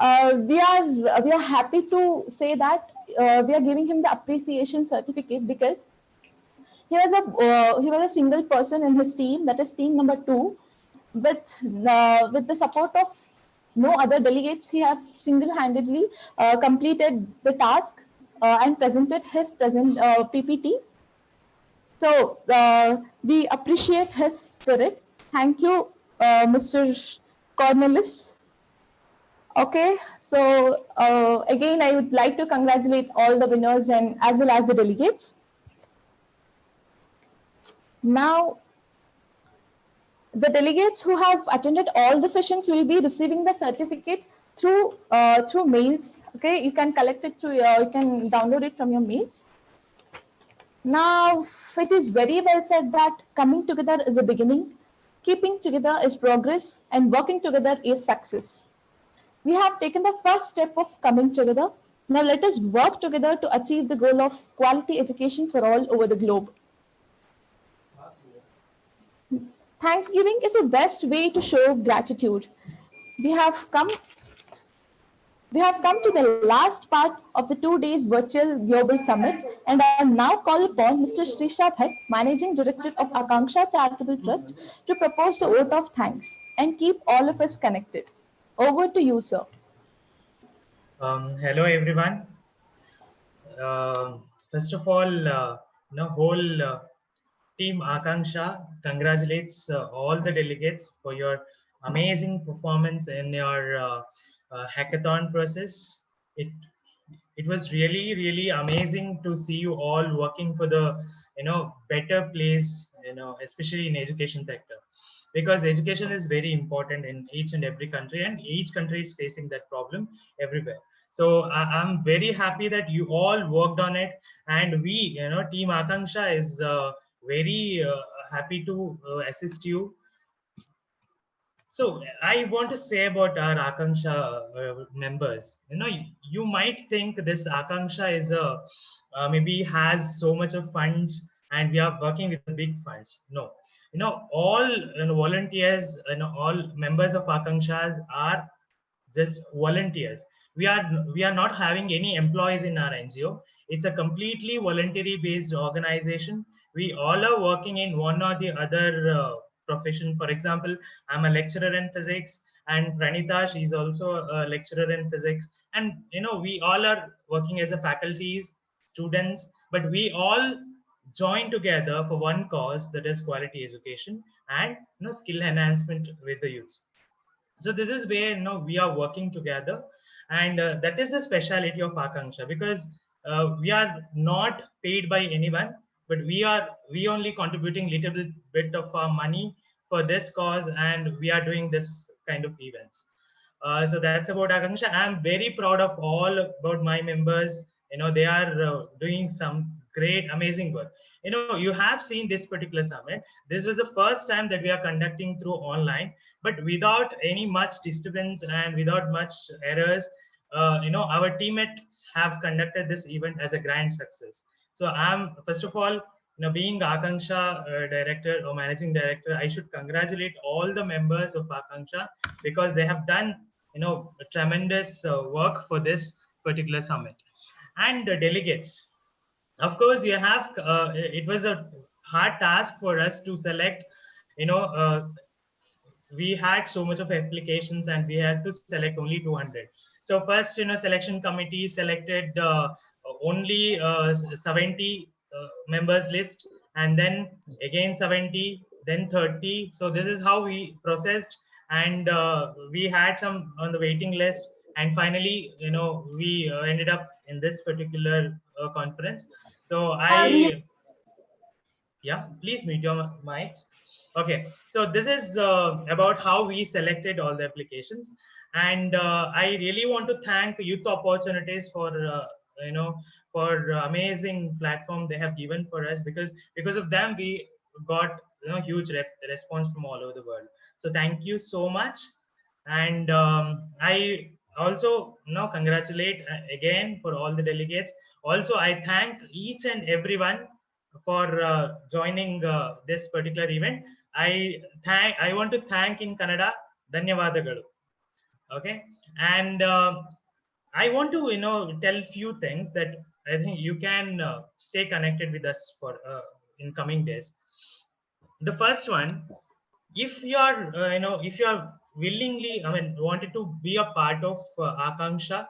We are happy to say that we are giving him the appreciation certificate because he was a single person in his team, that is team number 2, with the support of no other delegates. He have single-handedly completed the task and presented his PPT. So we appreciate his spirit. Thank you, Mr. Cornelis. Okay, so again, I would like to congratulate all the winners and as well as the delegates. Now, the delegates who have attended all the sessions will be receiving the certificate through mails. Okay, you can collect it through you can download it from your mails. Now, it is very well said that coming together is a beginning. Keeping together is progress, and working together is success. We have taken the first step of coming together. Now let us work together to achieve the goal of quality education for all over the globe. Thanksgiving is the best way to show gratitude. We have come We have come to the last part of the 2 days virtual global summit, and I now call upon Mr. Srishad Bhatt, Managing Director of Akanksha Charitable Trust, to propose the vote of thanks and keep all of us connected. Over to you, sir. Hello, everyone. First of all, whole team Akanksha congratulates all the delegates for your amazing performance in your hackathon process. It was really amazing to see you all working for the better place, especially in education sector, because education is very important in each and every country, and each country is facing that problem everywhere. So I'm very happy that you all worked on it, and we, team Akanksha is very happy to assist you. So I want to say about our Akanksha members. You might think this Akanksha is a maybe has so much of funds, and we are working with the big funds. No, all volunteers and all members of Akanksha are just volunteers. We are not having any employees in our NGO. It's a completely voluntary based organization. We all are working in one or the other profession. For example, I'm a lecturer in physics, and Pranita, she's also a lecturer in physics, and we all are working as a faculties, students, but we all join together for one cause, that is quality education and skill enhancement with the youth. So this is where we are working together, and that is the speciality of Akanksha, because we are not paid by anyone, but we only contributing little bit of our money for this cause, and we are doing this kind of events. So that's about Akanksha. I'm very proud of all about my members. They are doing some great, amazing work. You have seen this particular summit. This was the first time that we are conducting through online, but without any much disturbance and without much errors. Our teammates have conducted this event as a grand success. So I'm, first of all, being Akanksha director or managing director, I should congratulate all the members of Akanksha, because they have done tremendous work for this particular summit. And the delegates, of course, you have it was a hard task for us to select. We had so much of applications, and we had to select only 200. So first, selection committee selected only 70 members list, and then again 70, then 30. So this is how we processed, and we had some on the waiting list, and finally we ended up in this particular conference. So yeah, please mute your mics. Okay, so this is about how we selected all the applications, and I really want to thank Youth Opportunities for for amazing platform they have given for us, because of them we got huge response from all over the world. So thank you so much, and I also congratulate again for all the delegates. Also, I thank each and everyone for joining this particular event. I want to thank in Kannada, ಧನ್ಯವಾದಗಳು. Okay, and I want to tell few things that I think you can stay connected with us for in coming days. The first one, if you are if you are willingly, wanted to be a part of Akanksha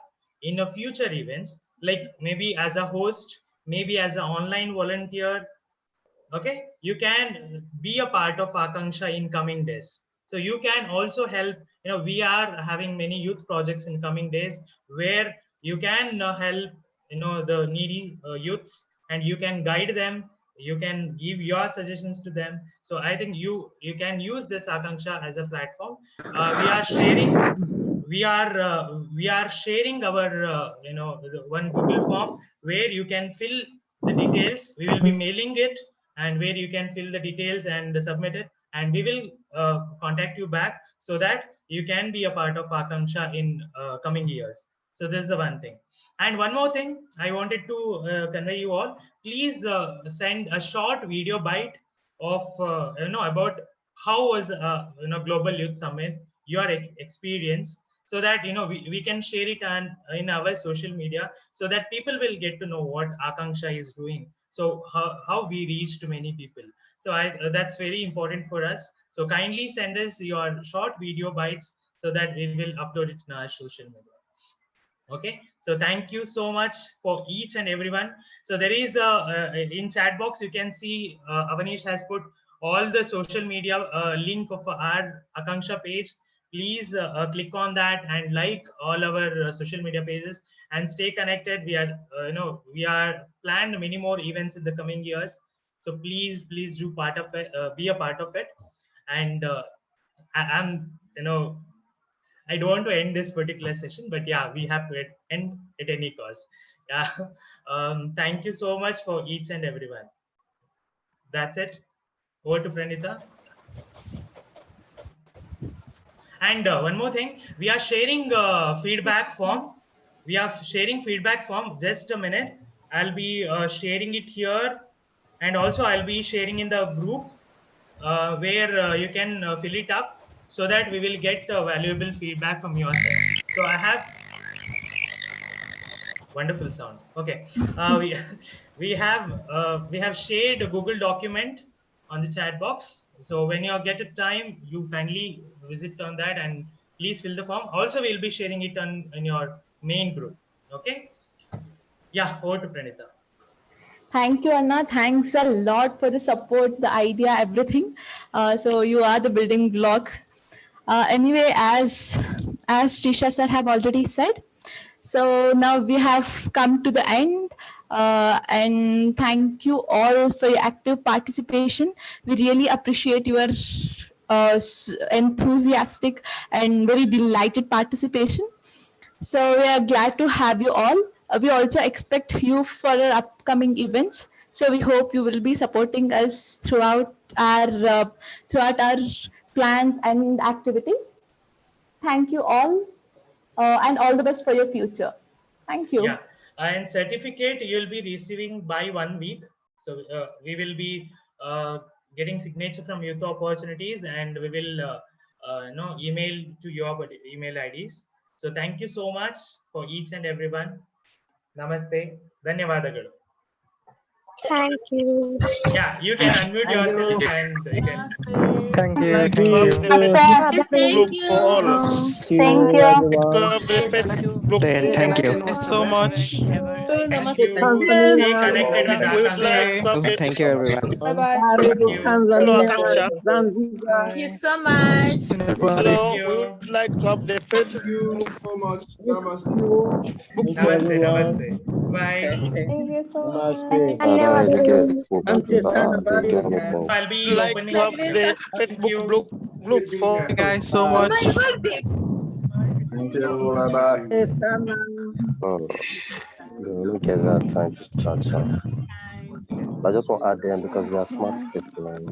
in a future events, like maybe as a host, maybe as an online volunteer, okay, you can be a part of Akanksha in coming days. So you can also help. We are having many youth projects in coming days, where you can help the needy youths, and you can guide them, you can give your suggestions to them. So I think you can use this Akanksha as a platform. We are sharing our one Google form, where you can fill the details. We will be mailing it, and where you can fill the details and submit it, and we will contact you back so that you can be a part of Akanksha in coming years. So this is the one thing. And one more thing I wanted to convey you all. Please send a short video bite of about how was Global Youth Summit, your experience, so that we can share it in our social media, so that people will get to know what Akanksha is doing. So how we reached many people. So that's very important for us. So kindly send us your short video bites so that we will upload it in our social media. Okay, so thank you so much for each and everyone. So there is in chat box you can see Avanish has put all the social media link of our Akanksha page. Please click on that and like all our social media pages and stay connected. We are we are planned many more events in the coming years. So please do part of it, be a part of it. And I'm I don't want to end this particular session, but yeah, we have to end at any cost. Yeah. Thank you so much for each and everyone. That's it. Over to Pranita. And one more thing, we are sharing feedback form. We are sharing feedback form. Just a minute. I'll be sharing it here, and also I'll be sharing in the group where you can fill it up so that we will get valuable feedback from your side. So I have wonderful sound. Okay, we we have shared a Google document on the chat box. So when you get a time, you kindly visit on that and please fill the form. Also, we'll be sharing it on in your main group. Okay. Yeah, over to Pranita. Thank you, Anna. Thanks a lot for the support, the idea, everything. So you are the building block. Anyway, as Trisha sir have already said, so now we have come to the end. And thank you all for your active participation. We really appreciate your enthusiastic and very delighted participation. So we are glad to have you all. We also expect you for our upcoming events. So we hope you will be supporting us throughout our plans and activities. Thank you all, and all the best for your future. Thank you. Yeah, and certificate you'll be receiving by 1 week. So we will be getting signature from Youth Opportunities, and we will email to your email IDs. So thank you so much for each and everyone. Namaste. Dhanyavadagalu. Thank you. Yeah, you can unmute yourself and you can. Thank you. Thank Thank you. you. Thank Group for all. you, everyone. Of the Facebook Thank you. Thank you so much. Thank Good you. Tanzania. Stay connected with We would like Akanksha. to have the Thank you, everyone. Karibu Thank you. hello Tanzania, Akanksha. Zanzibar. Thank you so much. Thank Hello, we you. would like to have the Thank you Facebook so much. Namaste. group. Thank you, Namaste. everyone. Namaste. Bye. Thank you so Namaste. Otherwise, Until time, please bye. get me things. I'll We be would like to opening. have the Thank Facebook you. group for Thank you guys so Bye. much. Thank you. Bye bye. Yes, Anna. Oh, let me get that time to chat shop. I just want to add them because they are smart people and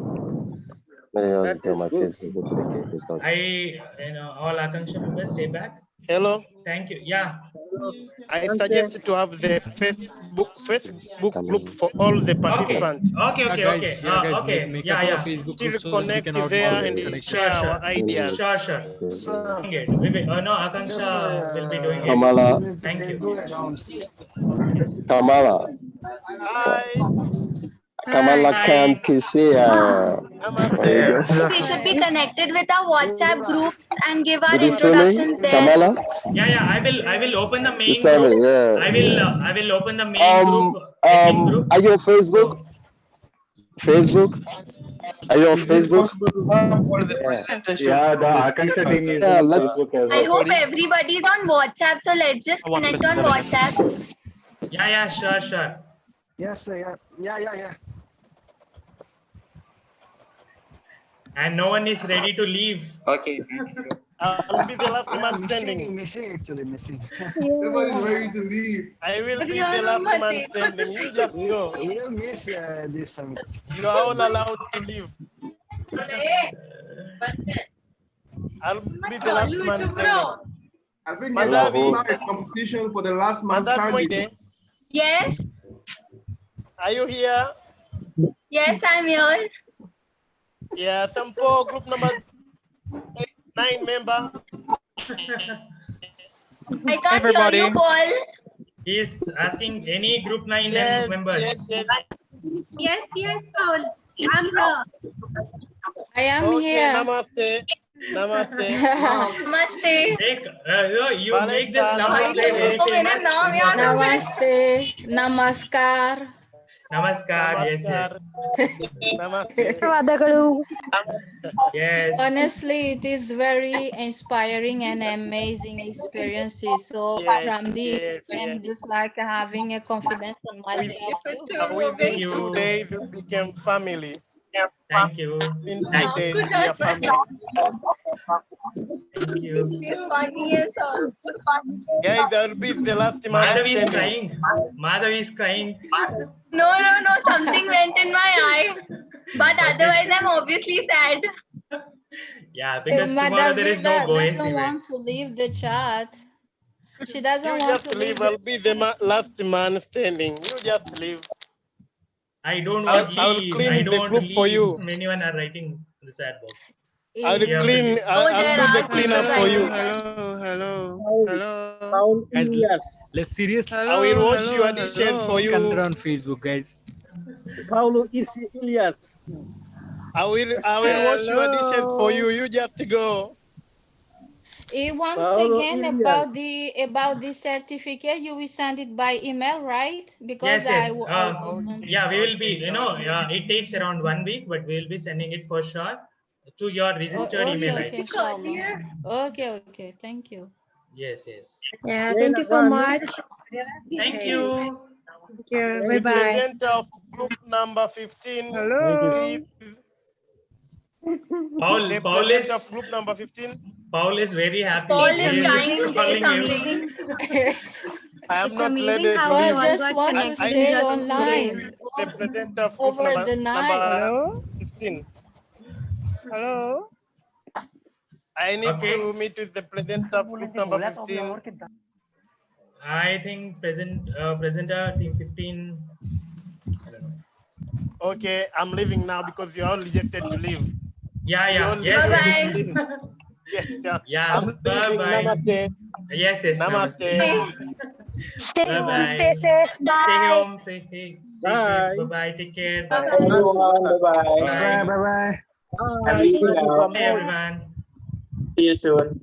maybe I'll That tell is my good. Facebook group they keep in touch. All Akanksha members, stay back. hello. Thank you. Yeah. I Asante. suggested to have the Facebook group for all the Okay. participants. Okay. Okay. Okay. Okay. Yeah. Yeah. Facebook Still group so that we can connect there outreach and and connect. Sure. share our Sure. ideas. Sure. Sure. Doing it. We will, no, Akanksha will be doing it. Kamala, Thank you. Kamala, Hi. Kamala Hi. can't Kishia. There you go. We should be connected with our WhatsApp groups and give our Did you see me, introductions there. Kamala? Yeah. I will open the You main saw group. me, yeah. I will open the main group, admin group. Are you on Facebook? So Facebook? Are you on Is it Facebook? possible to have all the Yeah. participants Yeah, from the the Akansha speakers? team is Yeah, in let's. Facebook as I well. hope everybody's on WhatsApp, so let's just connect on WhatsApp. yeah. Sure. Yes, sir. Yeah. And no one is ready to leave. Okay, thank you. I'll be the last man standing. Missing actually, missing. Yeah. Everybody's ready to leave. I will be the last man standing. You just go. We'll miss this summit. You are all allowed to leave. I'll be the last man standing. I think Madhavi. it's a competition for the last man Madhavi standing. Moide, Yes, are you here? yes, I'm here. Yeah, Sampo, group number 9 member. I can't Everybody. hear you, Paul. He's asking any group 9 Yes, members. yes. Yes, yes, Paul. I'm here. I am Okay, here. namaste. Namaste. Namaste. You make this namaste very Namaste. famous. Namaste. Namaskar. Namaskar. Yes, yes. Namaste. Yes. Honestly, it is very inspiring and amazing experiences. So Yes, from this, yes, and yes. just like having a confidence on myself too. Within Thank 2 you. days, we became family. Thank you. In 2 days, we are family. Thank you. She's funny as all. Guys, I'll be the last man Madhavi is standing. crying. Madhavi is crying. No, something went in my eye. But otherwise, I'm obviously sad. Yeah, because tomorrow there is no Madhavida Goes doesn't event. want to leave the chat. She doesn't You want just to leave. leave. I'll be the last man standing. You just leave. I don't I'll want leave. clean I the don't group for leave. you. Anyone are writing in the chat box. I'll You have to clean. leave. I'll there do the are cleanup people for you. Hello. Guys, let's seriously. I will watch your dishes for you. Color on Facebook, guys. Paulo Ilias. I will wash your dishes for you. You just go. Once Paulo again Ilias. about the certificate, you will send it by email, right? Because Yes. I wasn't. Yeah, we will be. It takes around 1 week, but we will be sending it for sure to your registered email Okay, ID. inshallah. Okay, thank you. Yes, yes. Yeah, thank you so much. Thank you. Thank you. The Bye-bye. president of group number 15. Hello. Paul The is president of group number 15. Paul is very happy. Paul He is is trying to say calling you. something. I am It's not amazing ready to how we leave. all just got want to connected I in stay need just to 2 meet online days. with the president of group over the night. Hello. 15. Hello. I need Okay. to meet with the president of group number 15. I think presenter team 15. I don't know. Okay, I'm leaving now because you are all rejected to leave. Yeah, You all yes. rejected to leave. Yeah, I'm leaving. bye. Namaste. Yes, Namaste. Stay home, stay safe. Stay home, stay safe. Bye. Bye bye. Take care. Bye everyone. Bye-bye. Bye. Bye. I'm leaving now. Bye everyone. See you soon.